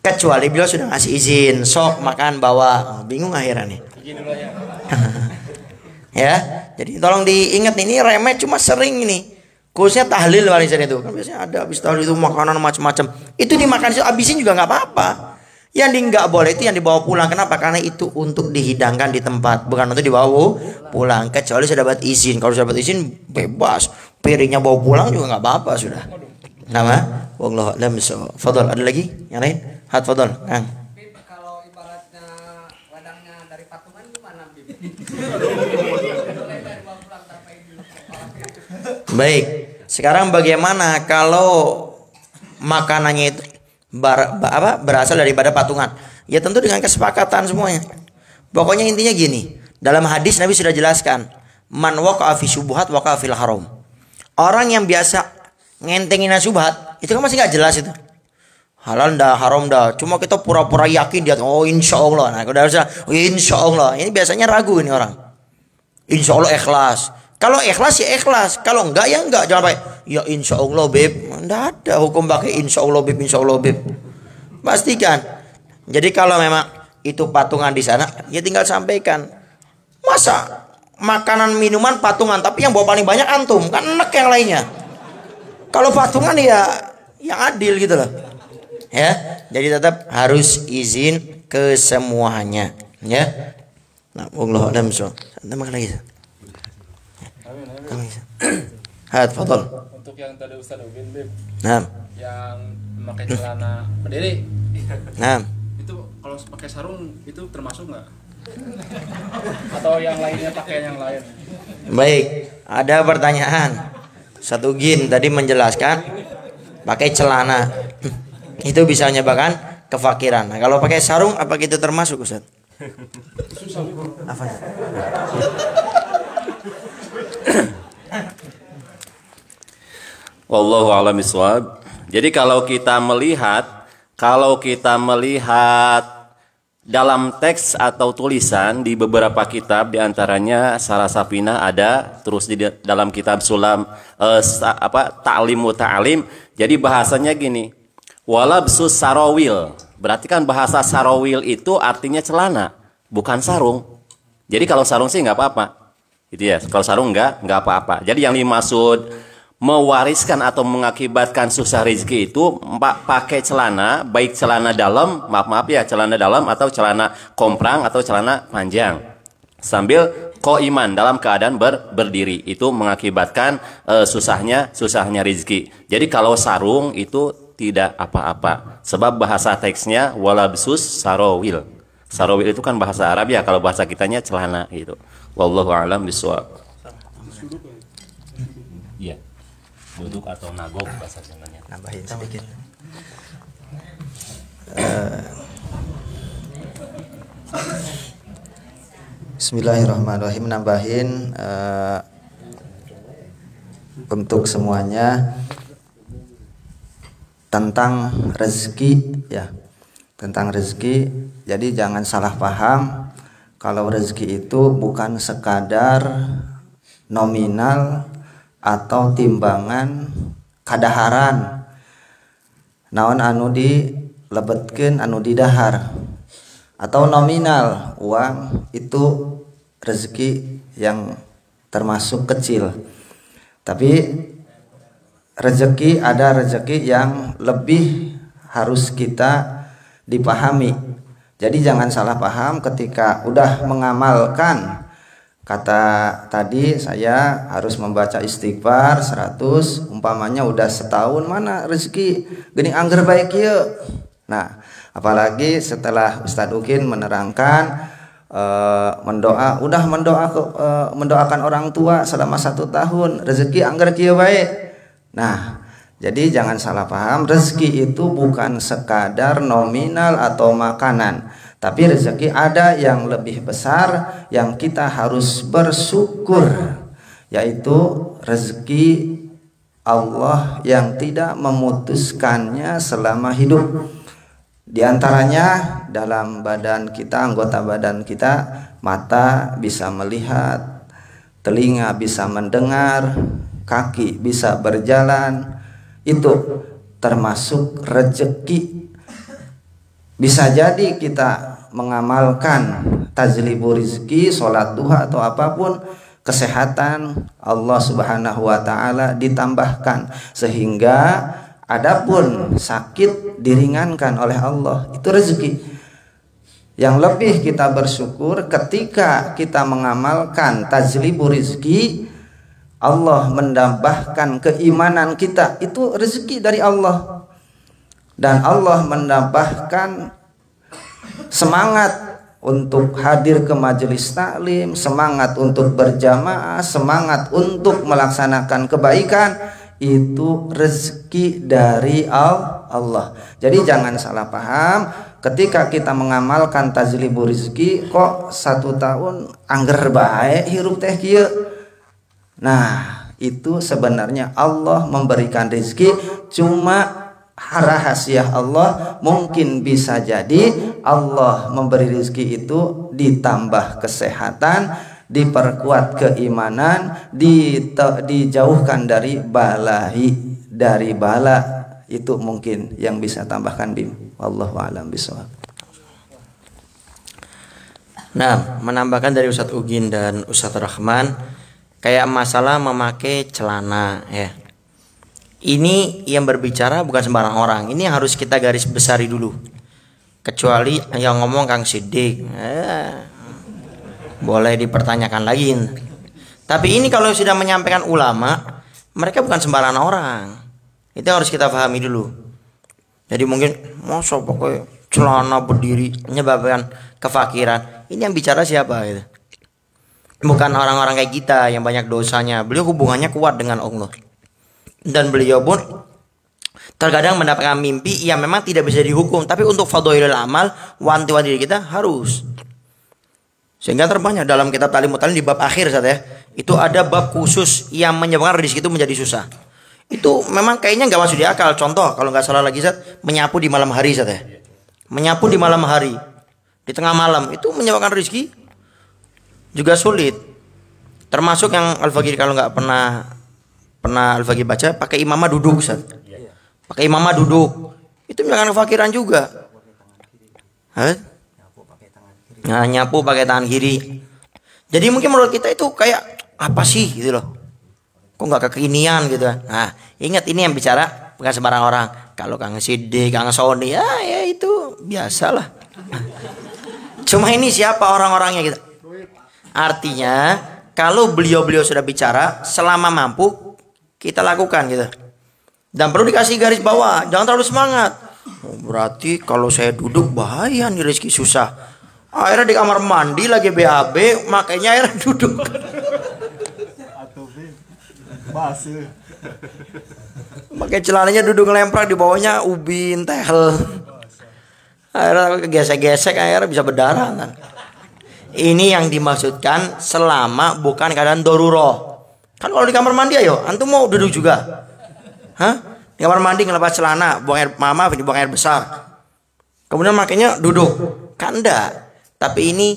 Kecuali beliau sudah ngasih izin, sok makan bawa. Bingung akhirnya nih. Ya. Jadi tolong diingat ini remeh cuma sering ini. Khususnya tahlil warisan itu kan biasanya ada habis tahlil itu makanan macam-macam itu dimakan itu habisin juga nggak apa-apa. Yang nggak boleh itu yang dibawa pulang. Kenapa? Karena itu untuk dihidangkan di tempat, bukan untuk dibawa pulang. Kecuali sudah dapat izin. Kalau sudah dapat izin bebas, piringnya bawa pulang juga nggak apa-apa sudah. Nama? Wallahu a'lam bishawab. Fadhal, ada lagi yang lain? Fadhal, Kang. Kalau ibaratnya wadangnya dari patungan gimana, Bib? Baik, sekarang bagaimana kalau makanannya itu berasal daripada patungan? Ya tentu dengan kesepakatan semuanya. Pokoknya intinya gini, dalam hadis Nabi sudah jelaskan, man waqa'a fi syubhat waqa'a fil haram. Orang yang biasa ngentengin syubhat, itu kan masih nggak jelas itu. Halal dah, haram dah. Cuma kita pura-pura yakin dia, insya Allah. Nah, kalau udah insya Allah, ini biasanya ragu ini orang. Insya Allah ikhlas. Kalau ikhlas ya ikhlas, kalau enggak ya enggak. Jangan pakai ya insya Allah beb. Enggak ada hukum pakai insya Allah beb, insya Allah beb. Pastikan. Jadi kalau memang itu patungan di sana, ya tinggal sampaikan. Masa makanan minuman patungan, tapi yang bawa paling banyak antum, kan enak yang lainnya. Kalau patungan ya yang adil gitu loh. Ya, jadi tetap harus izin ke semuanya. Ya. Nah, Allah a'lam bishawab. Tambah lagi. Fadhal. Untuk yang tadi Ustaz Ubin Bib. Nah. Yang memakai celana berdiri. Nah. Itu kalau pakai sarung itu termasuk nggak? Atau yang lainnya pakai yang lain? Baik, ada pertanyaan. Satu Gin tadi menjelaskan pakai celana itu bisa menyebabkan kefakiran. Nah, kalau pakai sarung apa itu termasuk, Ustaz? Apa? Wallahu a'lam bishawab. Jadi kalau kita melihat dalam teks atau tulisan di beberapa kitab, diantaranya Sarah Safina ada, terus di dalam kitab Sulam Ta'lim wa Ta'lim. Jadi bahasanya gini, walabsus sarawil. Berarti kan bahasa sarawil itu artinya celana, bukan sarung. Jadi kalau sarung sih nggak apa-apa, gitu ya. Kalau sarung nggak apa-apa. Jadi yang dimaksud mewariskan atau mengakibatkan susah rezeki itu pakai celana, baik celana dalam, maaf ya, celana dalam atau celana komprang atau celana panjang, sambil Qaiman, dalam keadaan berdiri, itu mengakibatkan susahnya rizki. Jadi kalau sarung itu tidak apa-apa, sebab bahasa teksnya walabsus sarawil. Sarawil itu kan bahasa Arab ya, kalau bahasa kitanya celana gitu. Wallahu a'lam bishawab. Iya. Duduk atau nagok bahasa Jawanya. Nambahin sedikit. Bismillahirrahmanirrahim, nambahin untuk semuanya tentang rezeki ya, tentang rezeki. Jadi jangan salah paham kalau rezeki itu bukan sekadar nominal atau timbangan kadaharan naon anu dilebetkeun anu didahar, atau nominal uang itu rezeki yang termasuk kecil. Tapi rezeki, ada rezeki yang lebih harus kita dipahami. Jadi jangan salah paham ketika udah mengamalkan kata tadi saya harus membaca istighfar 100, umpamanya udah setahun, mana rezeki gini angger baik ya. Nah, apalagi setelah Ustadz Ukin menerangkan mendoakan orang tua selama 1 tahun rezeki angger kieu bae. Nah, jadi jangan salah paham, rezeki itu bukan sekadar nominal atau makanan, tapi rezeki ada yang lebih besar yang kita harus bersyukur, yaitu rezeki Allah yang tidak memutuskannya selama hidup. Di antaranya dalam badan kita, anggota badan kita, mata bisa melihat, telinga bisa mendengar, kaki bisa berjalan, itu termasuk rezeki. Bisa jadi kita mengamalkan tajlibu rizki, sholat duha atau apapun, kesehatan Allah Subhanahu wa ta'ala ditambahkan, sehingga adapun sakit diringankan oleh Allah, itu rezeki. Yang lebih kita bersyukur ketika kita mengamalkan tajlibu rizki, Allah menambahkan keimanan kita, itu rezeki dari Allah. Dan Allah menambahkan semangat untuk hadir ke majelis taklim, semangat untuk berjamaah, semangat untuk melaksanakan kebaikan, itu rezeki dari Allah. Jadi jangan salah paham, ketika kita mengamalkan tajlibu rizki, kok 1 tahun angger bae hirup teh kieu. Nah, itu sebenarnya Allah memberikan rezeki, cuma rahasia Allah, mungkin bisa jadi Allah memberi rezeki itu ditambah kesehatan, diperkuat keimanan, dijauhkan dari bala, itu mungkin yang bisa tambahkan Bim. Wallahu a'lam bishawab. Nah, menambahkan dari Ustadz Ugin dan Ustadz Rahman, kayak masalah memakai celana ya. Ini yang berbicara bukan sembarang orang. Ini yang harus kita garis besari dulu. Kecuali yang ngomong Kang Sidik, boleh dipertanyakan lagi. Tapi ini kalau sudah menyampaikan ulama, mereka bukan sembarangan orang. Itu harus kita pahami dulu. Jadi mungkin masa pakai celana berdiri menyebabkan kefakiran. Ini yang bicara siapa gitu? Bukan orang-orang kayak kita yang banyak dosanya. Beliau hubungannya kuat dengan Allah. Dan beliau pun terkadang mendapatkan mimpi yang memang tidak bisa dihukum, tapi untuk fadhailul amal, wanti-wanti diri kita harus. Sehingga terbanyak dalam kitab Ta'limut Ta'lim di bab akhir Ustaz ya, itu ada bab khusus yang menyebabkan rezeki itu menjadi susah. Itu memang kayaknya nggak masuk di akal. Contoh kalau nggak salah lagi Ustaz, menyapu di malam hari Ustaz ya. Menyapu di malam hari, di tengah malam, itu menyebabkan rezeki juga sulit. Termasuk yang Al-Faqih, kalau nggak pernah Al-Faqih baca, pakai imamah duduk Ustaz. Pakai imamah duduk, itu menyebabkan kefakiran juga. Nah, nyapu pakai tangan kiri. Jadi mungkin menurut kita itu kayak apa sih gitu loh. Kok nggak kekinian gitu. Nah, ingat ini yang bicara bukan sembarang orang. Kalau Kang Sidik, Kang Sony, ya itu biasalah. Cuma ini siapa orang-orangnya gitu. Artinya kalau beliau-beliau sudah bicara, selama mampu kita lakukan gitu. Dan perlu dikasih garis bawah, jangan terlalu semangat. Oh, berarti kalau saya duduk bahaya nih, rezeki susah. Akhirnya di kamar mandi lagi BAB, makanya akhirnya duduk. Pakai celananya duduk ngelemprak, di bawahnya ubin, tehel. Akhirnya gesek-gesek, akhirnya bisa berdarah kan. Ini yang dimaksudkan selama bukan keadaan darurat. Kan kalau di kamar mandi ayo, antum mau duduk juga? Hah? Di kamar mandi ngelepas celana, buang air, buang air besar. Kemudian makanya duduk. Kan enggak. Tapi ini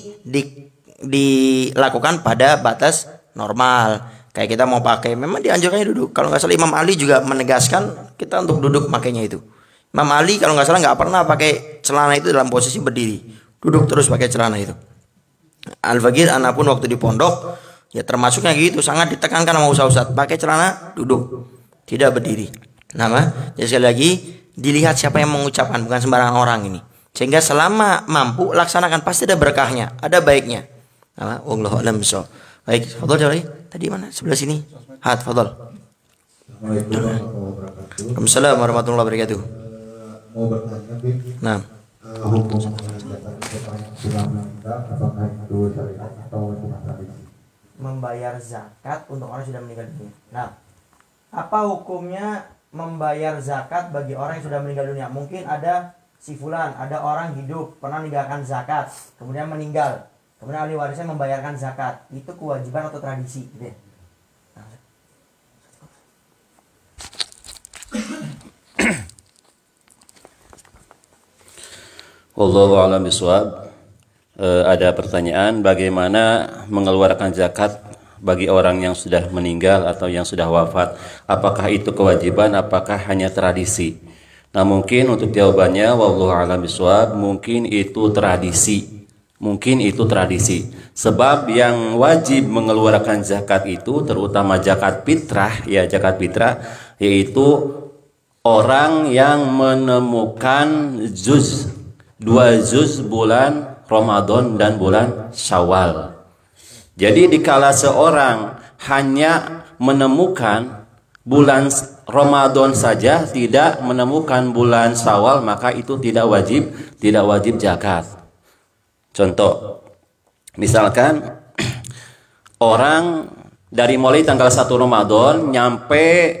dilakukan pada batas normal. Kayak kita mau pakai, memang dianjurkannya duduk. Kalau nggak salah Imam Ali juga menegaskan kita untuk duduk makainya itu. Imam Ali kalau nggak salah nggak pernah pakai celana itu dalam posisi berdiri. Duduk terus pakai celana itu. Al-Faqir anak pun waktu di pondok, ya termasuknya gitu, sangat ditekankan sama ustaz, pakai celana duduk, tidak berdiri. Jadi sekali lagi dilihat siapa yang mengucapkan, bukan sembarangan orang ini. Sehingga selama mampu laksanakan, pasti ada berkahnya, ada baiknya. Wallahu a'lam bishawab. Baik, fadhol Jari. Tadi mana? Sebelah sini. Fadhol. Assalamualaikum warahmatullahi wabarakatuh. Mau bertanya, Bib. Nah. Hukum apakah itu syariat atau cuma tradisi? Membayar zakat untuk orang yang sudah meninggal dunia. Nah, apa hukumnya membayar zakat bagi orang yang sudah meninggal dunia? Mungkin ada si fulan, ada orang hidup pernah meninggalkan zakat, kemudian meninggal, kemudian ahli warisnya membayarkan zakat. Itu kewajiban atau tradisi gitu ya? Wallahu a'lam bishawab. Ada pertanyaan, bagaimana mengeluarkan zakat bagi orang yang sudah meninggal atau yang sudah wafat? Apakah itu kewajiban, apakah hanya tradisi? Nah, mungkin untuk jawabannya wallahu a'lam bishawab, mungkin itu tradisi. Mungkin itu tradisi. Sebab yang wajib mengeluarkan zakat itu terutama zakat fitrah, ya zakat fitrah, yaitu orang yang menemukan 2 juz bulan Ramadan dan bulan Syawal. Jadi dikala seorang hanya menemukan bulan Ramadan saja, tidak menemukan bulan Syawal, maka itu tidak wajib zakat. Contoh, misalkan orang dari mulai tanggal 1 Ramadan nyampe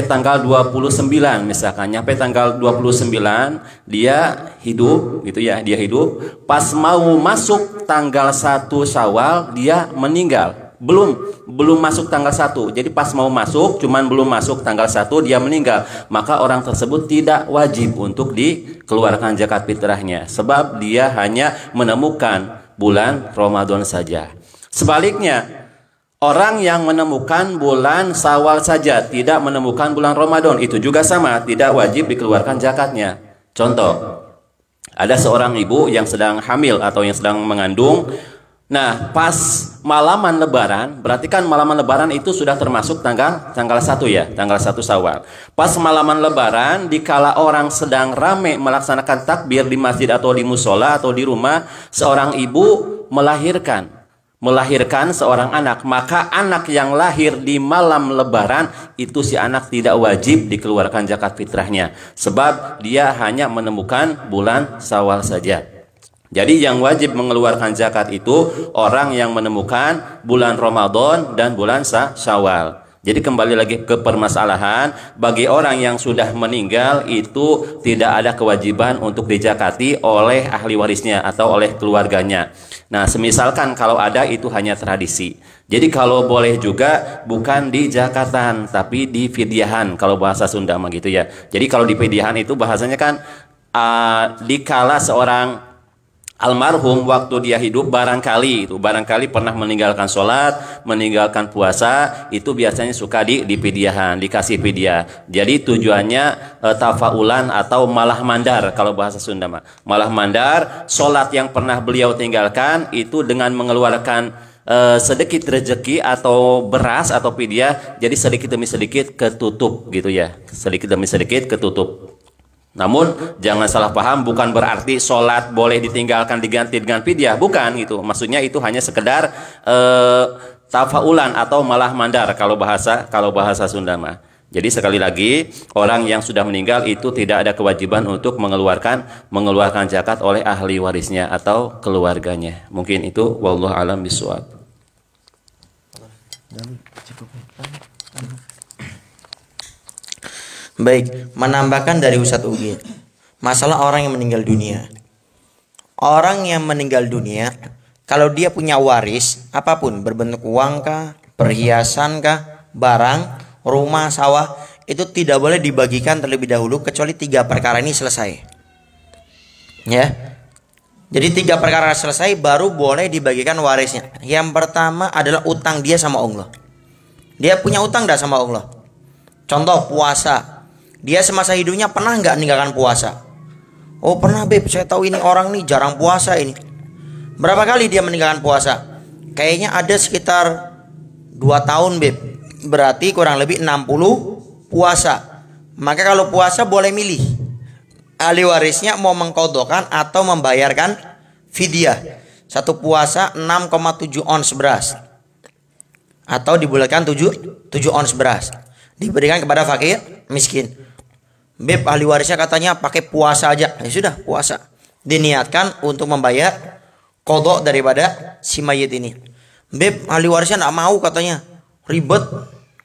tanggal 29, misalkan nyampe tanggal 29 dia hidup gitu ya, dia hidup, pas mau masuk tanggal 1 Syawal dia meninggal. Belum masuk tanggal 1. Jadi pas mau masuk, cuman belum masuk tanggal 1 dia meninggal. Maka orang tersebut tidak wajib untuk dikeluarkan zakat fitrahnya, sebab dia hanya menemukan bulan Ramadan saja. Sebaliknya, orang yang menemukan bulan Syawal saja, tidak menemukan bulan Ramadan, itu juga sama, tidak wajib dikeluarkan zakatnya. Contoh, ada seorang ibu yang sedang hamil atau yang sedang mengandung. Nah, pas malaman lebaran, berarti kan malaman lebaran itu sudah termasuk tanggal 1 ya, tanggal 1 Syawal. Pas malaman lebaran, dikala orang sedang rame melaksanakan takbir di masjid atau di musola atau di rumah, seorang ibu melahirkan seorang anak, maka anak yang lahir di malam lebaran itu si anak tidak wajib dikeluarkan zakat fitrahnya, sebab dia hanya menemukan bulan Syawal saja. Jadi yang wajib mengeluarkan zakat itu orang yang menemukan bulan Ramadan dan bulan Syawal. Jadi kembali lagi ke permasalahan, bagi orang yang sudah meninggal itu tidak ada kewajiban untuk dizakati oleh ahli warisnya atau oleh keluarganya. Nah, semisalkan kalau ada itu hanya tradisi. Jadi kalau boleh juga bukan di zakatan tapi di fidyahan kalau bahasa Sunda mah gitu ya. Jadi kalau di fidyahan itu bahasanya kan dikala seorang almarhum waktu dia hidup barangkali pernah meninggalkan sholat, meninggalkan puasa, itu biasanya suka di fidyahan, dikasih fidyah. Jadi tujuannya tafaulan atau malah mandar kalau bahasa Sunda mah. Malah mandar, sholat yang pernah beliau tinggalkan itu dengan mengeluarkan sedikit rezeki atau beras atau fidyah, jadi sedikit demi sedikit ketutup gitu ya. Sedikit demi sedikit ketutup. Namun jangan salah paham, bukan berarti sholat boleh ditinggalkan diganti dengan fidyah, bukan gitu. Maksudnya itu hanya sekedar tafaulan atau malah mandar kalau bahasa Sunda mah. Jadi sekali lagi, orang yang sudah meninggal itu tidak ada kewajiban untuk mengeluarkan zakat oleh ahli warisnya atau keluarganya. Mungkin itu wallahu alam bishawab. Baik, menambahkan dari Ustadz Ugi, masalah orang yang meninggal dunia. Orang yang meninggal dunia, kalau dia punya waris, apapun, berbentuk uang kah, perhiasan kah, barang, rumah, sawah, itu tidak boleh dibagikan terlebih dahulu kecuali 3 perkara ini selesai. Ya. Jadi 3 perkara selesai baru boleh dibagikan warisnya. Yang pertama adalah utang dia sama Allah. Dia punya utang dah sama Allah. Contoh puasa. Dia semasa hidupnya pernah nggak meninggalkan puasa? Oh pernah beb, saya tahu ini orang nih jarang puasa ini. Berapa kali dia meninggalkan puasa? Kayaknya ada sekitar 2 tahun beb. Berarti kurang lebih 60 puasa. Maka kalau puasa boleh milih. Ahli warisnya mau mengkodokkan atau membayarkan fidyah. Satu puasa 6,7 ons beras. Atau dibulatkan 7 ons beras. Diberikan kepada fakir miskin. Beb, ahli warisnya katanya pakai puasa aja. Ya sudah, puasa. Diniatkan untuk membayar kodok daripada si mayit ini. Beb, ahli warisnya nggak mau katanya. Ribet,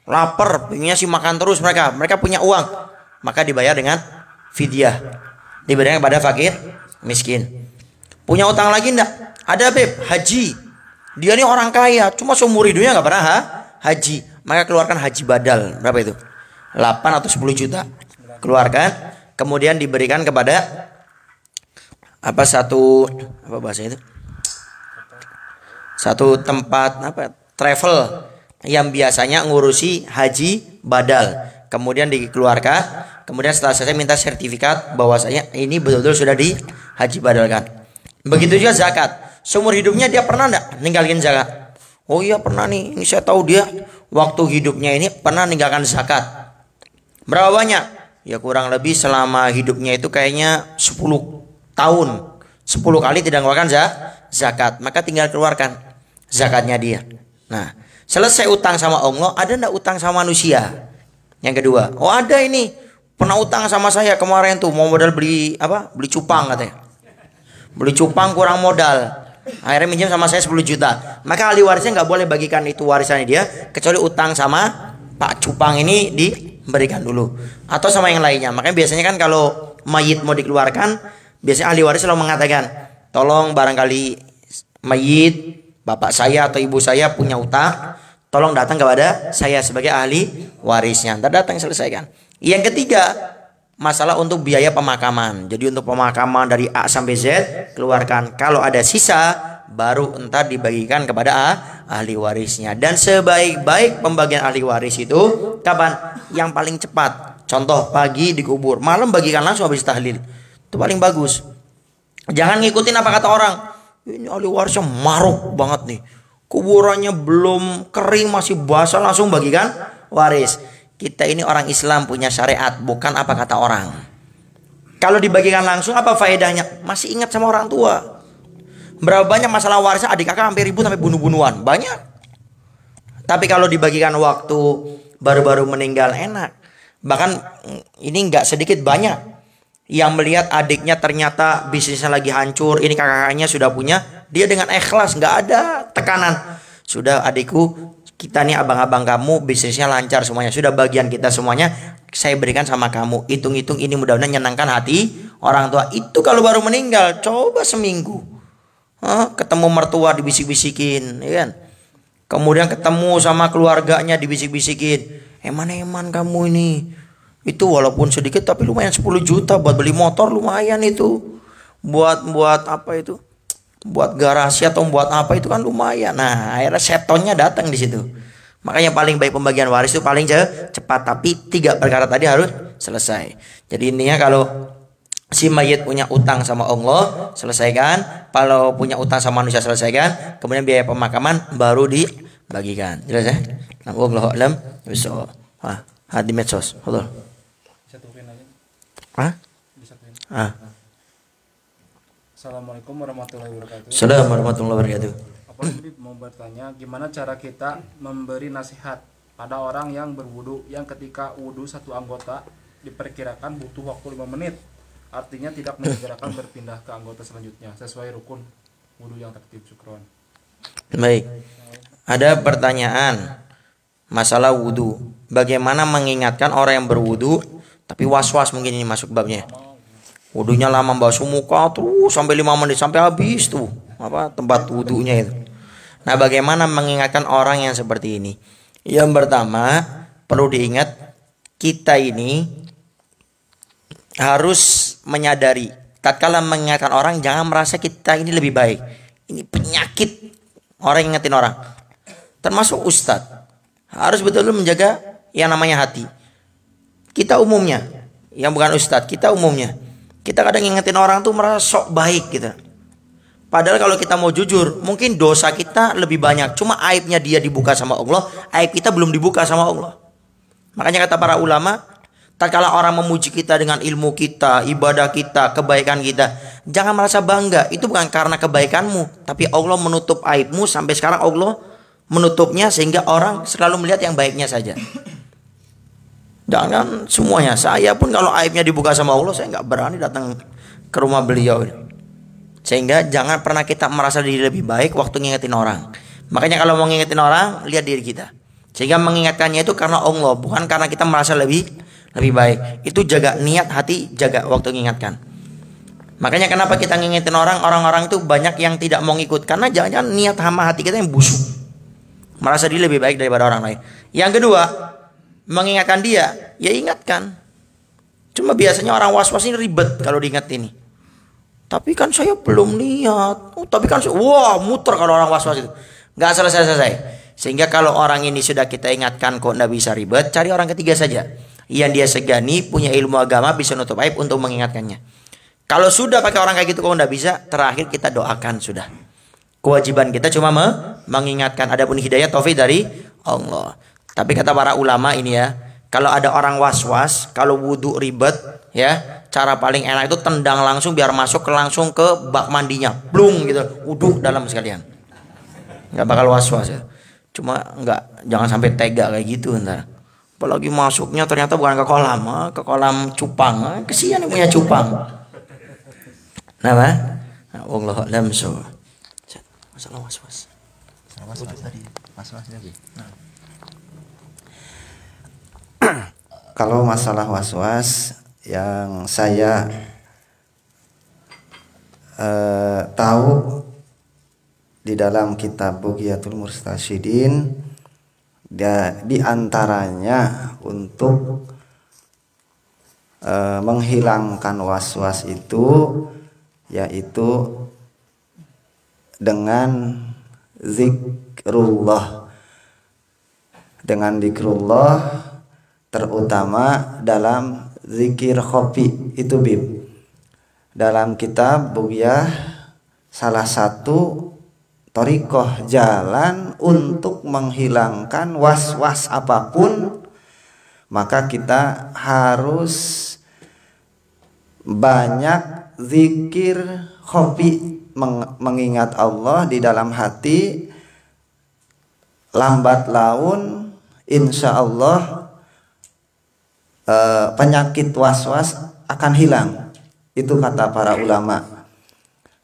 lapar, pengennya sih makan terus mereka. Mereka punya uang. Maka dibayar dengan fidyah. Diberikan kepada fakir miskin. Punya utang lagi enggak? Ada beb, haji. Dia ini orang kaya, cuma seumur hidupnya nggak pernah haji. Maka keluarkan haji badal. Berapa itu? 8 atau 10 juta. Keluarkan, kemudian diberikan kepada satu tempat travel yang biasanya ngurusi haji badal. Kemudian dikeluarkan, kemudian setelah selesai minta sertifikat bahwasanya ini betul-betul sudah di haji badalkan. Begitu juga zakat. Seumur hidupnya dia pernah enggak ninggalin zakat? Oh iya pernah nih. Ini saya tahu dia waktu hidupnya ini pernah ninggalkan zakat. Berapa banyak? Ya kurang lebih selama hidupnya itu kayaknya 10 tahun. 10 kali tidak mengeluarkan zakat. Maka tinggal keluarkan zakatnya dia. Nah, selesai utang sama Allah, ada enggak utang sama manusia? Yang kedua, oh ada ini. Pernah utang sama saya kemarin tuh, mau modal beli cupang katanya. Beli cupang kurang modal. Akhirnya minjem sama saya 10 juta. Maka ahli warisnya nggak boleh bagikan itu warisannya dia kecuali utang sama Pak Cupang ini diberikan dulu atau sama yang lainnya. Makanya biasanya kan kalau mayit mau dikeluarkan, biasanya ahli waris selalu mengatakan, tolong barangkali mayit bapak saya atau ibu saya punya utang, tolong datang kepada saya sebagai ahli warisnya. Ntar datang selesaikan. Yang ketiga, masalah untuk biaya pemakaman. Jadi untuk pemakaman dari A sampai Z keluarkan. Kalau ada sisa baru entar dibagikan kepada ahli warisnya. Dan sebaik-baik pembagian ahli waris itu kapan? Yang paling cepat. Contoh pagi dikubur, malam bagikan langsung habis tahlil. Itu paling bagus. Jangan ngikutin apa kata orang. Ini ahli warisnya maruk banget nih. Kuburannya belum kering masih basah langsung bagikan waris. Kita ini orang Islam punya syariat, bukan apa kata orang. Kalau dibagikan langsung apa faedahnya? Masih ingat sama orang tua. Berapa banyak masalah warisnya adik kakak hampir ribut sampai bunuh-bunuhan. Banyak. Tapi kalau dibagikan waktu baru-baru meninggal enak. Bahkan ini nggak sedikit banyak yang melihat adiknya ternyata bisnisnya lagi hancur. Ini kakak-kakaknya sudah punya. Dia dengan ikhlas, nggak ada tekanan. Sudah adikku, kita nih abang-abang kamu bisnisnya lancar semuanya. Sudah bagian kita semuanya saya berikan sama kamu. Hitung-hitung ini mudah-mudahan menyenangkan hati orang tua. Itu kalau baru meninggal, coba seminggu. Ketemu mertua dibisik-bisikin, ya kan? Kemudian ketemu sama keluarganya dibisik-bisikin. Eman kamu ini. Itu walaupun sedikit tapi lumayan 10 juta buat beli motor lumayan itu. Buat apa itu? Buat garasi atau buat apa itu kan lumayan. Nah, akhirnya setonnya datang di situ. Makanya paling baik pembagian waris itu paling cepat, tapi 3 perkara tadi harus selesai. Jadi intinya kalau si mayit punya utang sama Allah, selesaikan. Kalau punya utang sama manusia, selesaikan. Kemudian biaya pemakaman baru dibagikan. Jelas ya? Wallahu a'lam bishawab. Di medsos. Betul. Disatuin aja. Hah? Assalamualaikum warahmatullahi wabarakatuh. Assalamualaikum warahmatullahi wabarakatuh. Apa Habib mau bertanya, gimana cara kita memberi nasihat pada orang yang berwudu yang ketika wudu satu anggota diperkirakan butuh waktu 5 menit, artinya tidak menyegerakan berpindah ke anggota selanjutnya sesuai rukun wudu yang tertib. Syukron. Baik. Ada pertanyaan masalah wudu. Bagaimana mengingatkan orang yang berwudu tapi was-was, mungkin ini masuk babnya. Wudunya lama, basuh muka terus sampai 5 menit sampai habis tuh tempat wudunya itu. Nah, bagaimana mengingatkan orang yang seperti ini? Yang pertama, perlu diingat, kita ini harus menyadari tatkala mengingatkan orang, jangan merasa kita ini lebih baik. Ini penyakit orang ingetin orang. Termasuk ustadz harus betul-betul menjaga yang namanya hati. Kita umumnya, yang bukan ustadz, kita umumnya, kita kadang ingetin orang tuh merasa sok baik gitu. Padahal kalau kita mau jujur, mungkin dosa kita lebih banyak. Cuma aibnya dia dibuka sama Allah, aib kita belum dibuka sama Allah. Makanya kata para ulama, tatkala orang memuji kita dengan ilmu kita, ibadah kita, kebaikan kita, jangan merasa bangga. Itu bukan karena kebaikanmu, tapi Allah menutup aibmu. Sampai sekarang Allah menutupnya sehingga orang selalu melihat yang baiknya saja. Jangan semuanya. Saya pun kalau aibnya dibuka sama Allah, saya nggak berani datang ke rumah beliau. Sehingga jangan pernah kita merasa diri lebih baik waktu ngingetin orang. Makanya kalau mau ngingetin orang, lihat diri kita. Sehingga mengingatkannya itu karena Allah, bukan karena kita merasa lebih baik. Itu jaga niat hati, jaga waktu mengingatkan. Makanya kenapa kita ngingetin orang-orang itu banyak yang tidak mau ngikut, karena jangan-jangan niat sama hati kita yang busuk, merasa diri lebih baik daripada orang lain. Yang kedua, mengingatkan dia, ya ingatkan. Cuma biasanya orang was-was ini ribet kalau diingat ini. Tapi kan saya belum lihat. Tapi kan wah, muter kalau orang was-was itu. Nggak selesai-selesai. Sehingga kalau orang ini sudah kita ingatkan kok nggak bisa ribet, cari orang ketiga saja yang dia segani, punya ilmu agama, bisa nutup aib untuk mengingatkannya. Kalau sudah pakai orang kayak gitu kok nggak bisa, terakhir kita doakan sudah. Kewajiban kita cuma mengingatkan. Adapun hidayah taufik dari Allah. Tapi kata para ulama ini ya, kalau ada orang was-was, kalau wudu ribet, ya cara paling enak itu tendang langsung biar masuk langsung ke bak mandinya, blung gitu, wudu dalam sekalian. Nggak bakal was-was ya. Cuma jangan sampai tega kayak gitu ntar. Apalagi masuknya ternyata bukan ke kolam cupang, kesian yang punya cupang. Nah, Allah alam so. Masalah was-was. Tadi was-wasnya. Kalau masalah was-was yang saya tahu di dalam kitab Bughyatul Murtasyidin, di antaranya untuk menghilangkan was-was itu yaitu dengan zikrullah. Dengan zikrullah terutama dalam zikir khofi itu Bib. Dalam kitab Bughyah salah satu thariqah jalan untuk menghilangkan was-was apapun, maka kita harus banyak zikir khofi, mengingat Allah di dalam hati. Lambat laun insya Allah penyakit was-was akan hilang. Itu kata para ulama.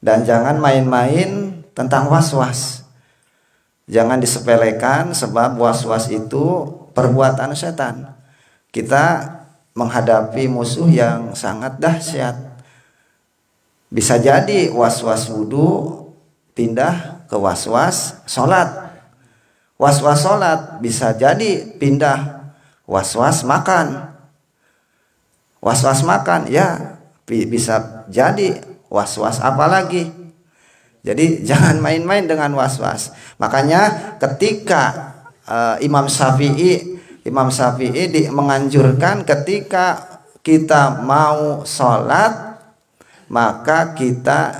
Dan jangan main-main tentang was-was. Jangan disepelekan, sebab was-was itu perbuatan setan. Kita menghadapi musuh yang sangat dahsyat. Bisa jadi was-was wudu pindah ke was-was sholat. Was-was sholat bisa jadi pindah was-was makan. Was-was makan ya bisa jadi was-was apa lagi. Jadi jangan main-main dengan was-was. Makanya ketika Imam Syafi'i menganjurkan ketika kita mau sholat, maka kita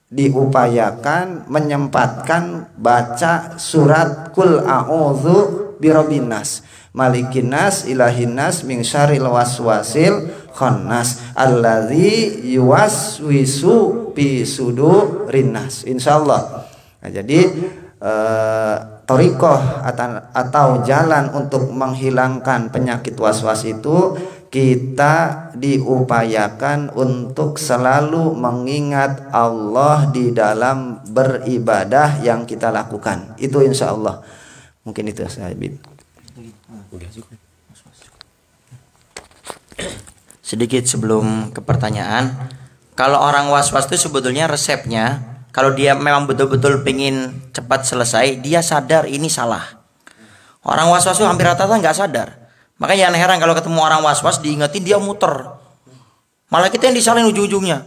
diupayakan menyempatkan baca surat Qul a'udzu birabbin nas. Malikin nas, ilahin nas, min syarril waswasil khannas alladzi yuwaswisu fi sudurin nas. Insyaallah. Nah, jadi thariqah atau jalan untuk menghilangkan penyakit waswas itu kita diupayakan untuk selalu mengingat Allah di dalam beribadah yang kita lakukan. Itu insya Allah. Mungkin itu saya Habib. Sedikit sebelum ke pertanyaan, kalau orang was-was itu sebetulnya resepnya, kalau dia memang betul-betul pengen cepat selesai, dia sadar ini salah. Orang was-was itu hampir rata-rata nggak sadar. Makanya jangan heran kalau ketemu orang was-was diingetin dia muter. Malah kita yang disalahin ujung-ujungnya.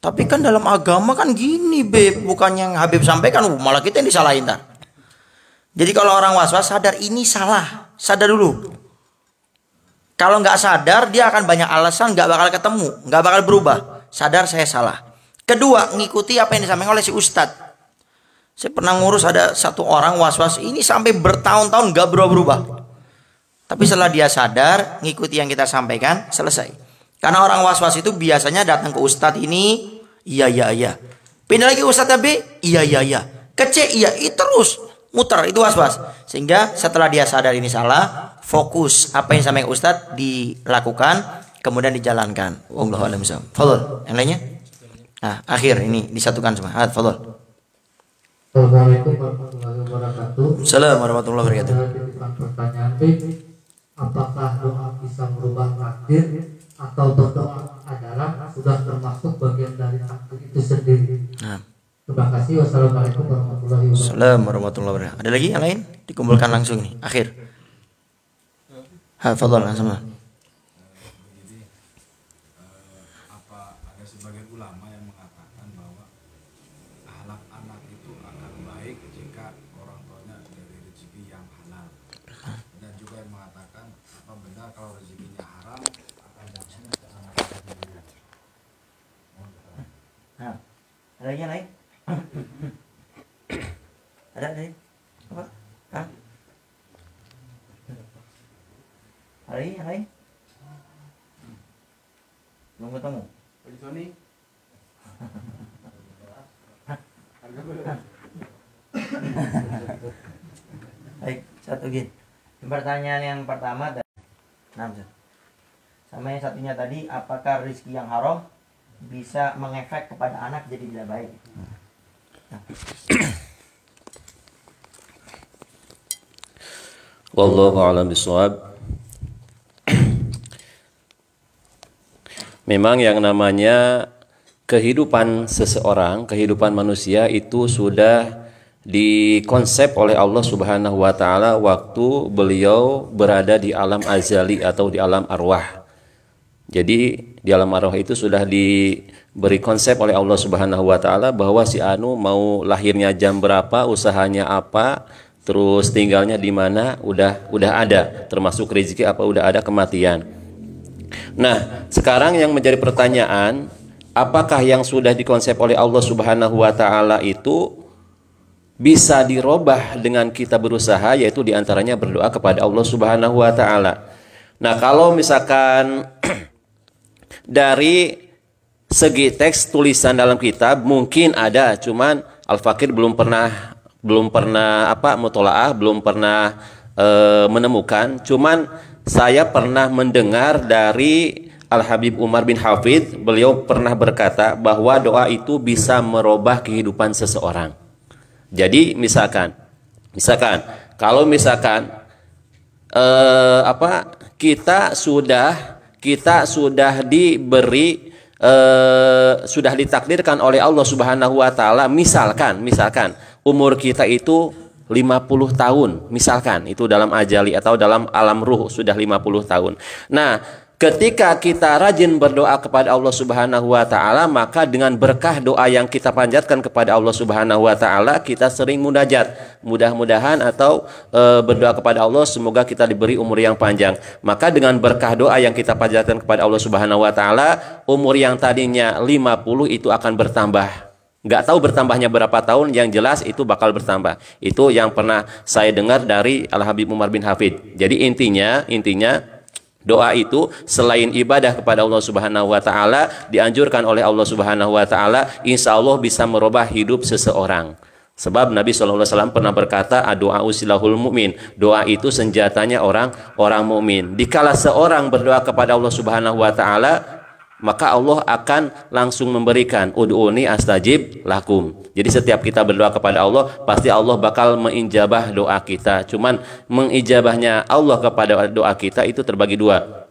Tapi kan dalam agama kan gini Beb, bukannya yang Habib sampaikan, malah kita yang disalahin tar. Jadi kalau orang was-was sadar ini salah, sadar dulu. Kalau nggak sadar dia akan banyak alasan, nggak bakal ketemu, nggak bakal berubah. Sadar saya salah. Kedua, ngikuti apa yang disampaikan oleh si Ustadz. Saya pernah ngurus ada satu orang was-was ini sampai bertahun-tahun nggak berubah-berubah. Tapi setelah dia sadar, ngikuti yang kita sampaikan, selesai. Karena orang was-was itu biasanya datang ke Ustadz ini, iya. Pindah lagi Ustadz B, iya. Ke C, iya, terus muter, itu was-was. Sehingga setelah dia sadar ini salah, fokus apa yang disampaikan Ustadz dilakukan, kemudian dijalankan. Wallahu a'lam bishawab. Fadhol, yang lainnya? Nah, akhir ini disatukan semua. Fadhol. Assalamualaikum warahmatullahi wabarakatuh. Assalamualaikum warahmatullahi wabarakatuh. Pertanyaan B, apakah doa bisa merubah takdir atau berdoa adalah sudah termasuk bagian dari takdir itu sendiri? Nah. Terima kasih. Wassalamualaikum warahmatullahi wabarakatuh. Assalamualaikum warahmatullahi wabarakatuh. Ada lagi yang lain? Dikumpulkan langsung nih. Akhir. Fadhol langsung. Ada yang lain? Ada lagi? Apa? Hah? Ada yang lain? Belum ketemu? Sony. Baik, satu gini. Pertanyaan yang pertama sama yang satunya tadi, apakah rezeki yang haram bisa mengefek kepada anak jadi tidak baik? Wallahu a'lam bishawab. Memang yang namanya kehidupan seseorang, kehidupan manusia itu sudah dikonsep oleh Allah Subhanahu wa taala waktu beliau berada di alam azali atau di alam arwah. Jadi di alam arwah itu sudah diberi konsep oleh Allah Subhanahu wa taala bahwa si anu mau lahirnya jam berapa, usahanya apa, terus tinggalnya di mana, udah ada, termasuk rezeki apa udah ada, kematian. Nah, sekarang yang menjadi pertanyaan, apakah yang sudah dikonsep oleh Allah Subhanahu wa taala itu bisa dirubah dengan kita berusaha, yaitu diantaranya berdoa kepada Allah Subhanahu wa taala. Nah, kalau misalkan dari segi teks tulisan dalam kitab mungkin ada, cuman Al-Fakir belum pernah mutolaah, belum pernah menemukan. Cuman saya pernah mendengar dari Al-Habib Umar bin Hafidh, beliau pernah berkata bahwa doa itu bisa merubah kehidupan seseorang. Jadi misalkan kalau misalkan kita sudah diberi sudah ditakdirkan oleh Allah Subhanahu wa taala, misalkan umur kita itu 50 tahun, misalkan itu dalam ajali atau dalam alam ruh sudah 50 tahun. Nah, ketika kita rajin berdoa kepada Allah Subhanahu wa taala, maka dengan berkah doa yang kita panjatkan kepada Allah Subhanahu wa taala, kita sering munajat, mudah-mudahan atau berdoa kepada Allah semoga kita diberi umur yang panjang. Maka dengan berkah doa yang kita panjatkan kepada Allah Subhanahu wa taala, umur yang tadinya 50 itu akan bertambah Nggak tahu bertambahnya berapa tahun, yang jelas itu bakal bertambah. Itu yang pernah saya dengar dari Al-Habib Umar bin Hafid. Jadi intinya doa itu selain ibadah kepada Allah Subhanahu wa taala, dianjurkan oleh Allah Subhanahu wa taala, insya Allah bisa merubah hidup seseorang. Sebab Nabi SAW pernah berkata, doa usilahul mu'min, doa itu senjatanya orang mukmin. Dikala seorang berdoa kepada Allah Subhanahu wa taala, maka Allah akan langsung memberikan, ud'uni astajib lakum. Jadi setiap kita berdoa kepada Allah, pasti Allah bakal mengijabah doa kita. Cuman mengijabahnya Allah kepada doa kita itu terbagi dua.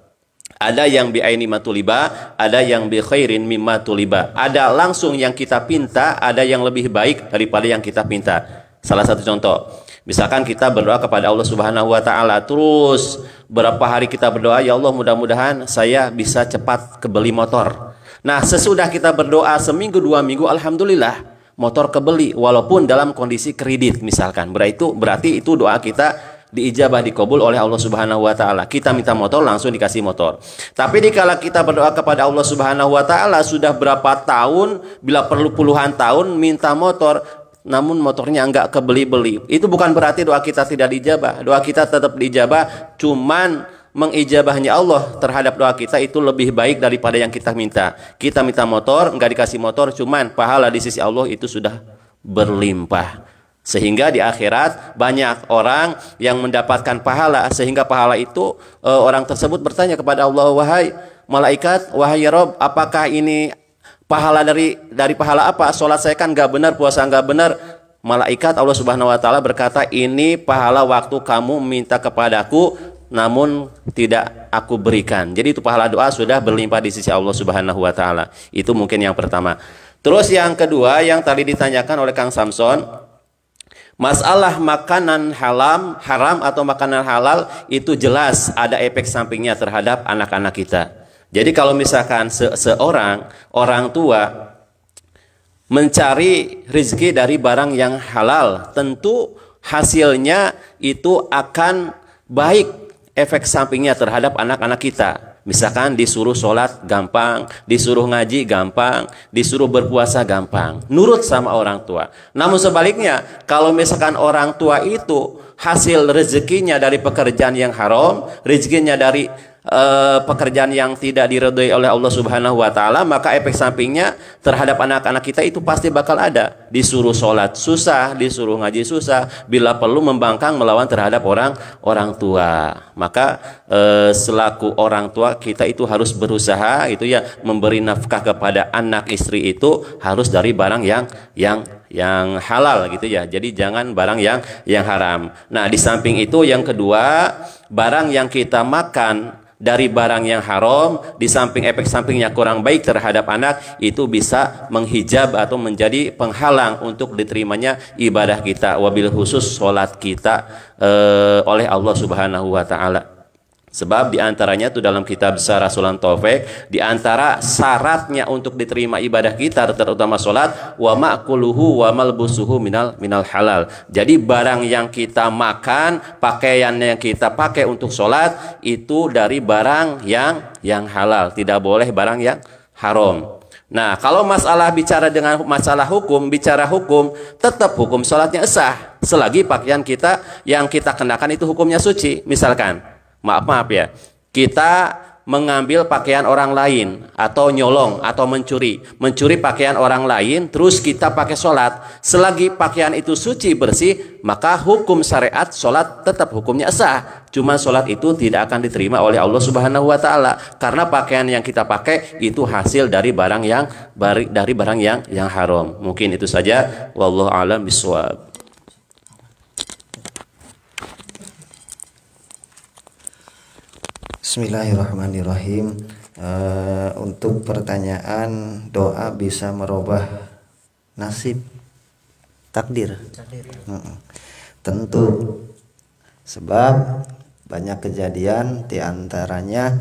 Ada yang bi'aini matuliba, ada yang bi khairin mimma tuliba. Ada langsung yang kita pinta, ada yang lebih baik daripada yang kita pinta. Salah satu contoh, misalkan kita berdoa kepada Allah Subhanahu wa taala, terus berapa hari kita berdoa, ya Allah mudah-mudahan saya bisa cepat kebeli motor. Nah, sesudah kita berdoa seminggu 2 minggu, alhamdulillah motor kebeli walaupun dalam kondisi kredit misalkan. Berarti itu doa kita diijabah, dikabul oleh Allah Subhanahu wa taala. Kita minta motor, langsung dikasih motor. Tapi dikala kita berdoa kepada Allah Subhanahu wa taala sudah berapa tahun, bila perlu puluhan tahun minta motor, namun motornya enggak kebeli-beli, itu bukan berarti doa kita tidak dijabah. Doa kita tetap dijabah, cuman mengijabahnya Allah terhadap doa kita itu lebih baik daripada yang kita minta. Kita minta motor, enggak dikasih motor, cuman pahala di sisi Allah itu sudah berlimpah. Sehingga di akhirat banyak orang yang mendapatkan pahala, sehingga pahala itu orang tersebut bertanya kepada Allah, wahai malaikat, wahai ya Rob, apakah ini pahala dari pahala apa? Sholat saya kan nggak benar, puasa nggak benar. Malaikat Allah Subhanahu wa taala berkata, ini pahala waktu kamu minta kepadaku namun tidak aku berikan. Jadi itu pahala doa sudah berlimpah di sisi Allah Subhanahu wa taala. Itu mungkin yang pertama. Terus yang kedua yang tadi ditanyakan oleh Kang Samson, masalah makanan haram atau makanan halal itu jelas ada efek sampingnya terhadap anak-anak kita. Jadi kalau misalkan seorang orang tua mencari rezeki dari barang yang halal, tentu hasilnya itu akan baik, efek sampingnya terhadap anak-anak kita. Misalkan disuruh sholat gampang, disuruh ngaji gampang, disuruh berpuasa gampang, nurut sama orang tua. Namun sebaliknya, kalau misalkan orang tua itu hasil rezekinya dari pekerjaan yang haram, rezekinya dari pekerjaan yang tidak diridhoi oleh Allah Subhanahu wa taala, maka efek sampingnya terhadap anak-anak kita itu pasti bakal ada. Disuruh sholat susah, disuruh ngaji susah, bila perlu membangkang melawan terhadap orang tua. Maka selaku orang tua kita itu harus berusaha itu ya, memberi nafkah kepada anak istri itu harus dari barang yang halal gitu ya. Jadi jangan barang yang haram. Nah, di samping itu yang kedua, barang yang kita makan dari barang yang haram, di samping efek sampingnya kurang baik terhadap anak, itu bisa menghijab atau menjadi penghalang untuk diterimanya ibadah kita, wabil khusus sholat kita oleh Allah Subhanahu wa taala. Sebab diantaranya itu dalam kitab Syarah Taufik, diantara syaratnya untuk diterima ibadah kita terutama sholat, wa ma'kuluhu wa malbusuhu minal halal. Jadi barang yang kita makan, pakaian yang kita pakai untuk sholat itu dari barang yang halal, tidak boleh barang yang haram. Nah, kalau masalah bicara dengan masalah hukum, bicara hukum, tetap hukum sholatnya sah selagi pakaian kita yang kita kenakan itu hukumnya suci. Misalkan maaf ya, kita mengambil pakaian orang lain atau nyolong atau mencuri pakaian orang lain, terus kita pakai sholat, selagi pakaian itu suci bersih, maka hukum syariat sholat tetap hukumnya sah. Cuma sholat itu tidak akan diterima oleh Allah Subhanahu wa taala karena pakaian yang kita pakai itu hasil dari barang yang haram. Mungkin itu saja, wallahu a'lam bishawab. Bismillahirrahmanirrahim. Untuk pertanyaan, doa bisa merubah nasib, takdir. Tentu, sebab banyak kejadian, diantaranya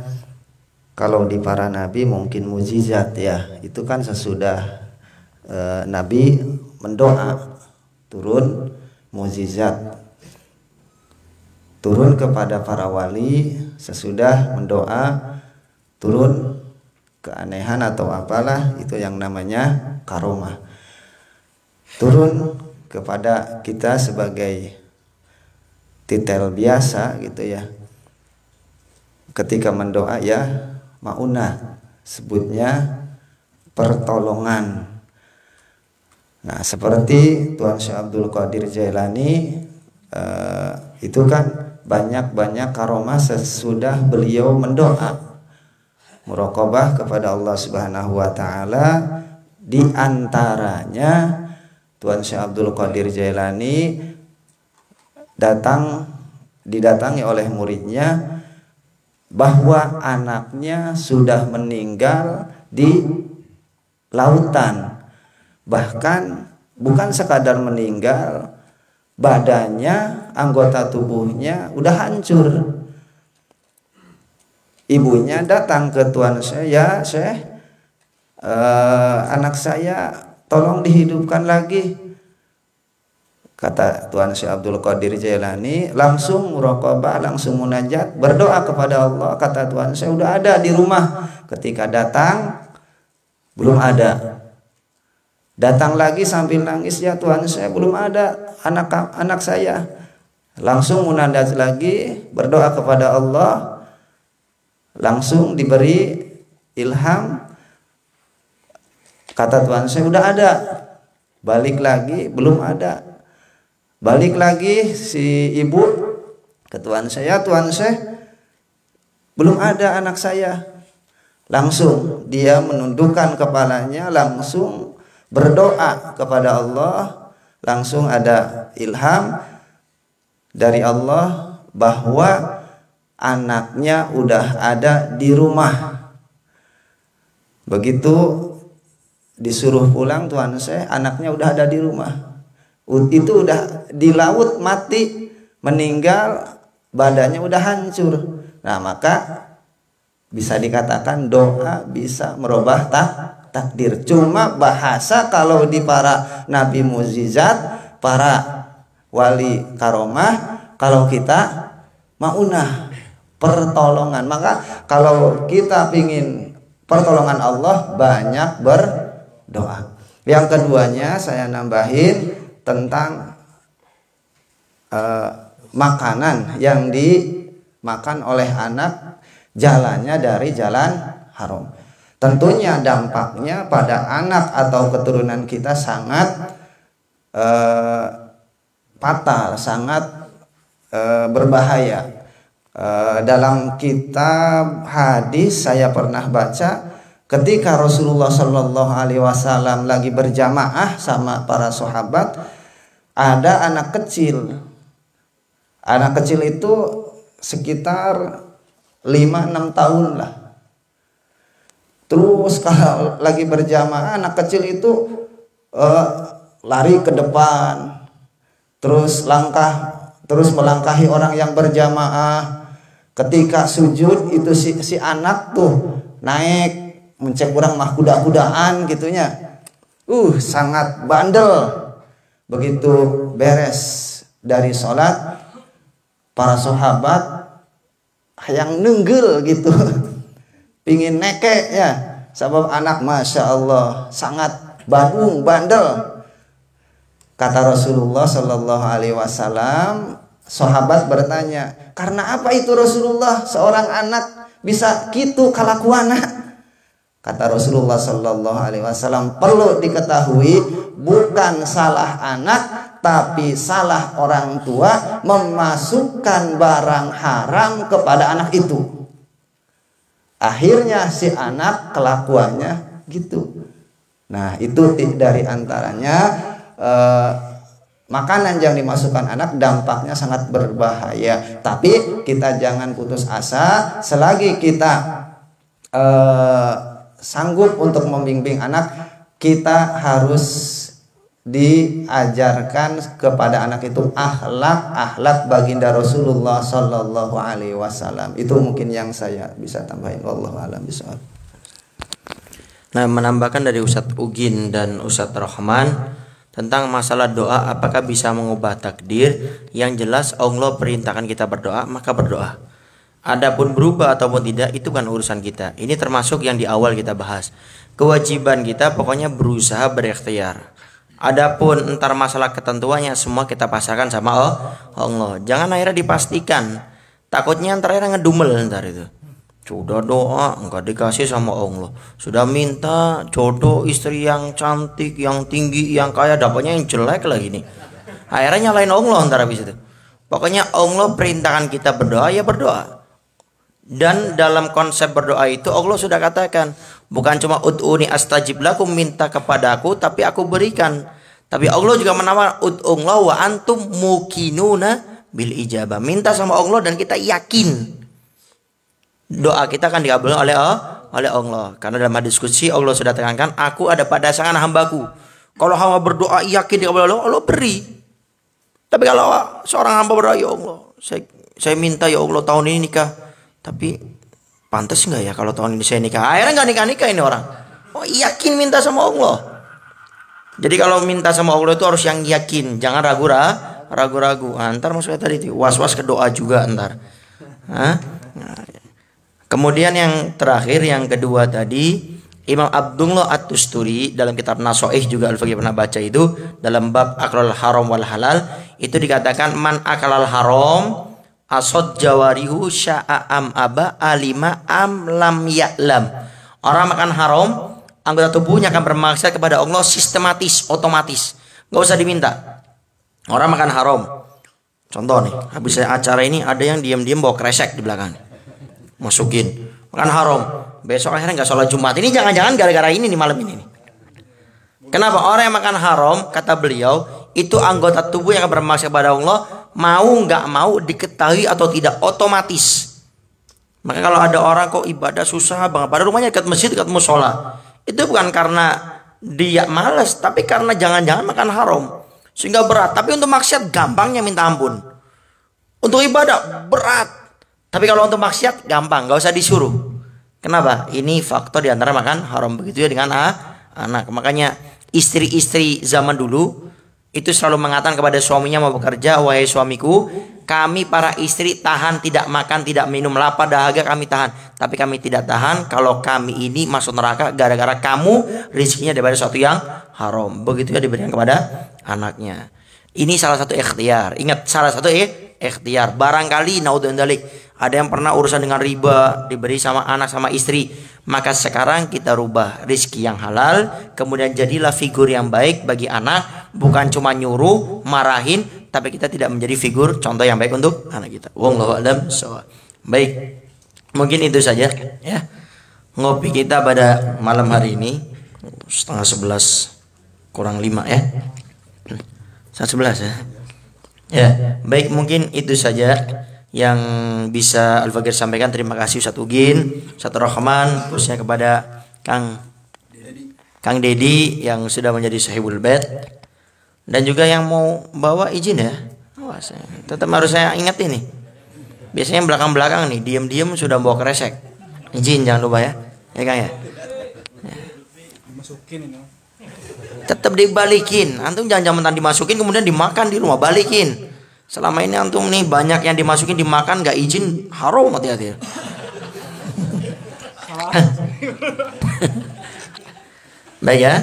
kalau di para nabi mungkin mukjizat ya, itu kan sesudah nabi mendoa turun mukjizat, turun kepada para wali, sesudah mendoa turun keanehan atau apalah, itu yang namanya karomah. turun kepada kita sebagai titel biasa gitu ya. Ketika mendoa ya maunah, sebutnya pertolongan. Nah, seperti Tuan Syekh Abdul Qadir Jailani itu kan banyak karomah sesudah beliau mendoa, muraqabah kepada Allah Subhanahu wa taala. Di antaranya Tuan Syekh Abdul Qadir Jailani didatangi oleh muridnya bahwa anaknya sudah meninggal di lautan. Bahkan bukan sekadar meninggal, badannya, anggota tubuhnya udah hancur. Ibunya datang ke Tuan Syekh, ya Syekh, anak saya tolong dihidupkan lagi. Kata Tuan Syekh Abdul Qadir Jailani, langsung muraqabah, langsung munajat, berdoa kepada Allah. Kata Tuan Syekh, udah ada di rumah. Ketika datang belum ada. Datang lagi sambil nangis, ya Tuan Syekh, belum ada anak saya. Langsung munajat lagi, berdoa kepada Allah. Langsung diberi ilham. Kata Tuan Syekh, udah ada. Balik lagi, belum ada. Balik lagi si ibu ke Tuan Syekh, ya Tuan Syekh, belum ada anak saya. Langsung dia menundukkan kepalanya, langsung berdoa kepada Allah. Langsung ada ilham dari Allah bahwa anaknya udah ada di rumah. Begitu disuruh pulang Tuan Syekh, anaknya udah ada di rumah. Itu udah di laut mati, meninggal, badannya udah hancur. Nah, maka bisa dikatakan doa bisa merubah takdir. Cuma bahasa kalau di para nabi mukjizat, para wali karomah, kalau kita maunah, pertolongan. Maka kalau kita pingin pertolongan Allah, banyak berdoa. Yang keduanya saya nambahin tentang makanan yang dimakan oleh anak, jalannya dari jalan haram. Tentunya dampaknya pada anak atau keturunan kita sangat fatal, sangat berbahaya. Dalam kitab hadis saya pernah baca, ketika Rasulullah Shallallahu Alaihi Wasallam lagi berjamaah sama para sahabat, ada anak kecil. Anak kecil itu sekitar 5-6 tahun lah. Terus kalau lagi berjamaah, anak kecil itu lari ke depan, terus melangkahi orang yang berjamaah. Ketika sujud itu si anak tuh naik, mencek orang mah kuda-kudaan gitunya. Sangat bandel. Begitu beres dari sholat, para sahabat yang nenggel gitu, pingin neke ya, sebab anak masya Allah sangat bandel. Kata Rasulullah Shallallahu Alaihi Wasallam, sahabat bertanya, karena apa itu Rasulullah seorang anak bisa gitu kalakuana? Kata Rasulullah Sallallahu Alaihi Wasallam, perlu diketahui bukan salah anak, tapi salah orang tua memasukkan barang haram kepada anak itu. Akhirnya si anak kelakuannya gitu. Nah, itu dari antaranya makanan yang dimasukkan anak dampaknya sangat berbahaya. Tapi kita jangan putus asa selagi kita sanggup untuk membimbing anak, kita harus diajarkan kepada anak itu akhlak baginda Rasulullah Sallallahu Alaihi Wasallam. Itu mungkin yang saya bisa tambahin. Wallahu a'lam bishawab. Nah, menambahkan dari Ustadz Ugin dan Ustadz Rahman tentang masalah doa, apakah bisa mengubah takdir? Yang jelas Allah perintahkan kita berdoa, maka berdoa. Adapun berubah ataupun tidak, itu kan urusan kita. Ini termasuk yang di awal kita bahas. Kewajiban kita pokoknya berusaha berikhtiar. Adapun entar masalah ketentuannya semua kita pasrahkan sama Allah. Jangan akhirnya dipastikan. Takutnya entar akhirnya ngedumel entar itu. Sudah doa enggak dikasih sama Allah. Sudah minta jodoh istri yang cantik, yang tinggi, yang kaya, dapatnya yang jelek lagi nih. Akhirnya nyalain Allah entar habis itu. Pokoknya Allah perintahkan kita berdoa, ya berdoa. Dan dalam konsep berdoa itu Allah sudah katakan, bukan cuma ud'uni astajib lakum, minta kepadaku tapi aku berikan. Tapi Allah juga menawarkan ud'ullah wa antum muqinuna bil ijabah. Minta sama Allah dan kita yakin doa kita akan dikabulkan oleh Allah. Karena dalam hadis qudsi Allah sudah tekankan, aku ada pada sangan hambaku. Kalau hamba berdoa yakin dikabulkan oleh Allah, beri. Tapi kalau seorang hamba berdoa, ya Allah, saya minta ya Allah tahun ini nikah. Tapi pantas nggak ya kalau tahun ini saya nikah? Akhirnya nggak nikah ini orang. Oh, yakin minta sama Allah. Jadi kalau minta sama Allah itu harus yang yakin, jangan ragu-ragu. Ntar maksudnya tadi itu was-was ke doa juga ntar. Kemudian yang terakhir, yang kedua tadi, Imam Abdullah At-Tusturi dalam kitab Nasoih juga Al-Faqih pernah baca itu, dalam bab aklal haram wal halal itu dikatakan man akalal haram asod jawarihu sya'am aba alima am lam ya'lam. Orang makan haram, anggota tubuhnya akan bermaksiat kepada Allah sistematis, otomatis, nggak usah diminta. Orang makan haram, contoh nih, habis acara ini ada yang diam-diam bawa kresek di belakang, masukin, makan haram, besok akhirnya nggak sholat Jumat. Ini jangan-jangan gara-gara ini nih malam ini nih. Kenapa? Orang yang makan haram, kata beliau, itu anggota tubuh yang akan bermaksiat kepada Allah, mau nggak mau diketahui atau tidak, otomatis. Maka kalau ada orang kok ibadah susah banget, padahal rumahnya dekat masjid, dekat musola, itu bukan karena dia malas, tapi karena jangan-jangan makan haram sehingga berat. Tapi untuk maksiat gampangnya minta ampun. Untuk ibadah berat, tapi kalau untuk maksiat gampang, nggak usah disuruh. Kenapa? Ini faktor diantara makan haram. Begitu ya dengan anak. Makanya istri-istri zaman dulu itu selalu mengatakan kepada suaminya mau bekerja, wahai suamiku, kami para istri tahan tidak makan, tidak minum, lapar, dahaga kami tahan. Tapi kami tidak tahan kalau kami ini masuk neraka gara-gara kamu rezekinya daripada sesuatu yang haram. Begitu ya diberikan kepada anaknya. Ini salah satu ikhtiar. Ingat, salah satu ikhtiar. Barangkali naudzubillah ada yang pernah urusan dengan riba, diberi sama anak sama istri. Maka sekarang kita rubah rezeki yang halal, kemudian jadilah figur yang baik bagi anak, bukan cuma nyuruh, marahin, tapi kita tidak menjadi figur contoh yang baik untuk anak kita. Wallahu a'lam bishawab. Baik, mungkin itu saja ya ngopi kita pada malam hari ini. 10:30 kurang 5 ya. 11 ya. Ya, baik, mungkin itu saja yang bisa Al-Faqih sampaikan. Terima kasih Ustaz Ugin, Ustaz Rahman, khususnya kepada Kang Dedi yang sudah menjadi sahibul bait, dan juga yang mau bawa izin ya. Tetap harus saya ingat ini. Biasanya belakang-belakang nih diam-diam sudah bawa kresek. Izin jangan lupa ya. Ya Kang ya. Masukin ini. Tetap dibalikin. Antum jangan dimasukin kemudian dimakan di rumah, balikin. Selama ini antum nih banyak yang dimasukin dimakan nggak izin, haram, hati-hati. Baik ya.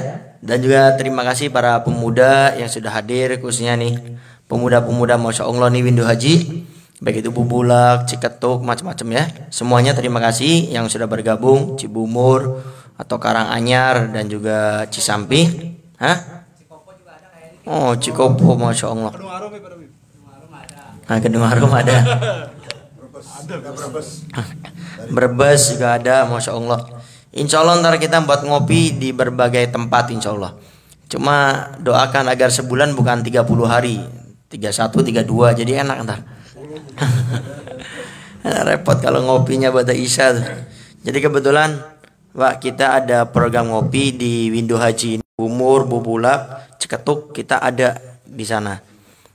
Dan juga terima kasih para pemuda yang sudah hadir, khususnya nih pemuda-pemuda Masya Allah nih Windu Haji, baik itu Bubulak, Ciketuk, macam-macam ya. Semuanya terima kasih yang sudah bergabung, Cibumur atau Karanganyar dan juga Cisampi. Hah? Oh, Cikopo, Masya Allah. Kedung Harum ada. Brebes juga ada, Masya Allah. Insya Allah ntar kita buat ngopi di berbagai tempat, insya Allah. Cuma doakan agar sebulan bukan 30 hari, 31, 32, jadi enak ntar. Repot kalau ngopinya pada Isya. Jadi kebetulan Pak, kita ada program ngopi di Windu Haji, Umur, Bubulak, Ciketuk, kita ada di sana.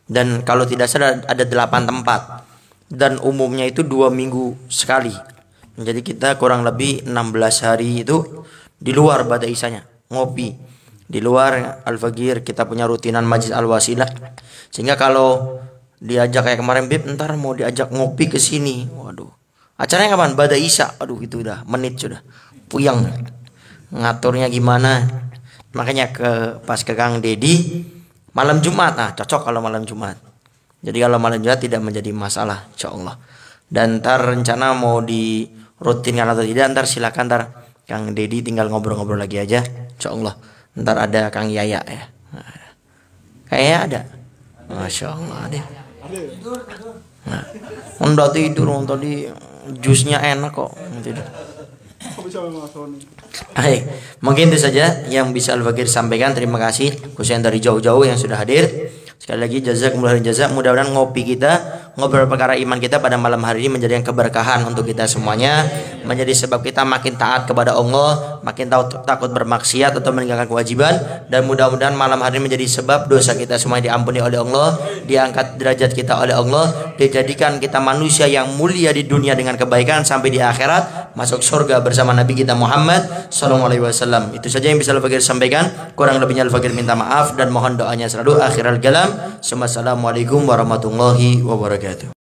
Dan kalau tidak salah ada 8 tempat. Dan umumnya itu 2 minggu sekali. Jadi kita kurang lebih 16 hari itu di luar pada Isyanya, ngopi. Di luar Al-Faqih kita punya rutinan Majlis Al-Wasilah. Sehingga kalau diajak kayak kemarin, Bib, ntar mau diajak ngopi ke sini. Waduh. Acaranya kapan? Pada Isya. Aduh, itu udah menit sudah. Puyang. Ngaturnya gimana? Makanya pas ke Kang Dedi malam Jumat, nah cocok kalau malam Jumat. Jadi kalau malam Jumat tidak menjadi masalah, insya Allah. Dan ntar rencana mau dirutinkan atau tidak, ntar silakan ntar Kang Dedi tinggal ngobrol-ngobrol lagi aja, insya Allah. Ntar ada Kang Yaya ya, kayaknya ada, masya Allah deh. Nah, udah tidur tadi, jusnya enak kok. Tidur. Baik, mungkin itu saja yang bisa Al-Fakir sampaikan. Terima kasih khususnya dari jauh-jauh yang sudah hadir. Sekali lagi jazakumullah jazak. Mudah-mudahan ngopi kita, ngobrol perkara iman kita pada malam hari ini menjadi yang keberkahan untuk kita semuanya, menjadi sebab kita makin taat kepada Allah, makin takut bermaksiat atau meninggalkan kewajiban, dan mudah-mudahan malam hari ini menjadi sebab dosa kita semuanya diampuni oleh Allah, diangkat derajat kita oleh Allah, dijadikan kita manusia yang mulia di dunia dengan kebaikan sampai di akhirat masuk surga bersama Nabi kita Muhammad SAW. Itu saja yang bisa Al-Fakir sampaikan. Kurang lebihnya Al-Fakir minta maaf dan mohon doanya selalu. Akhiral kalam. Assalamualaikum warahmatullahi wabarakatuh.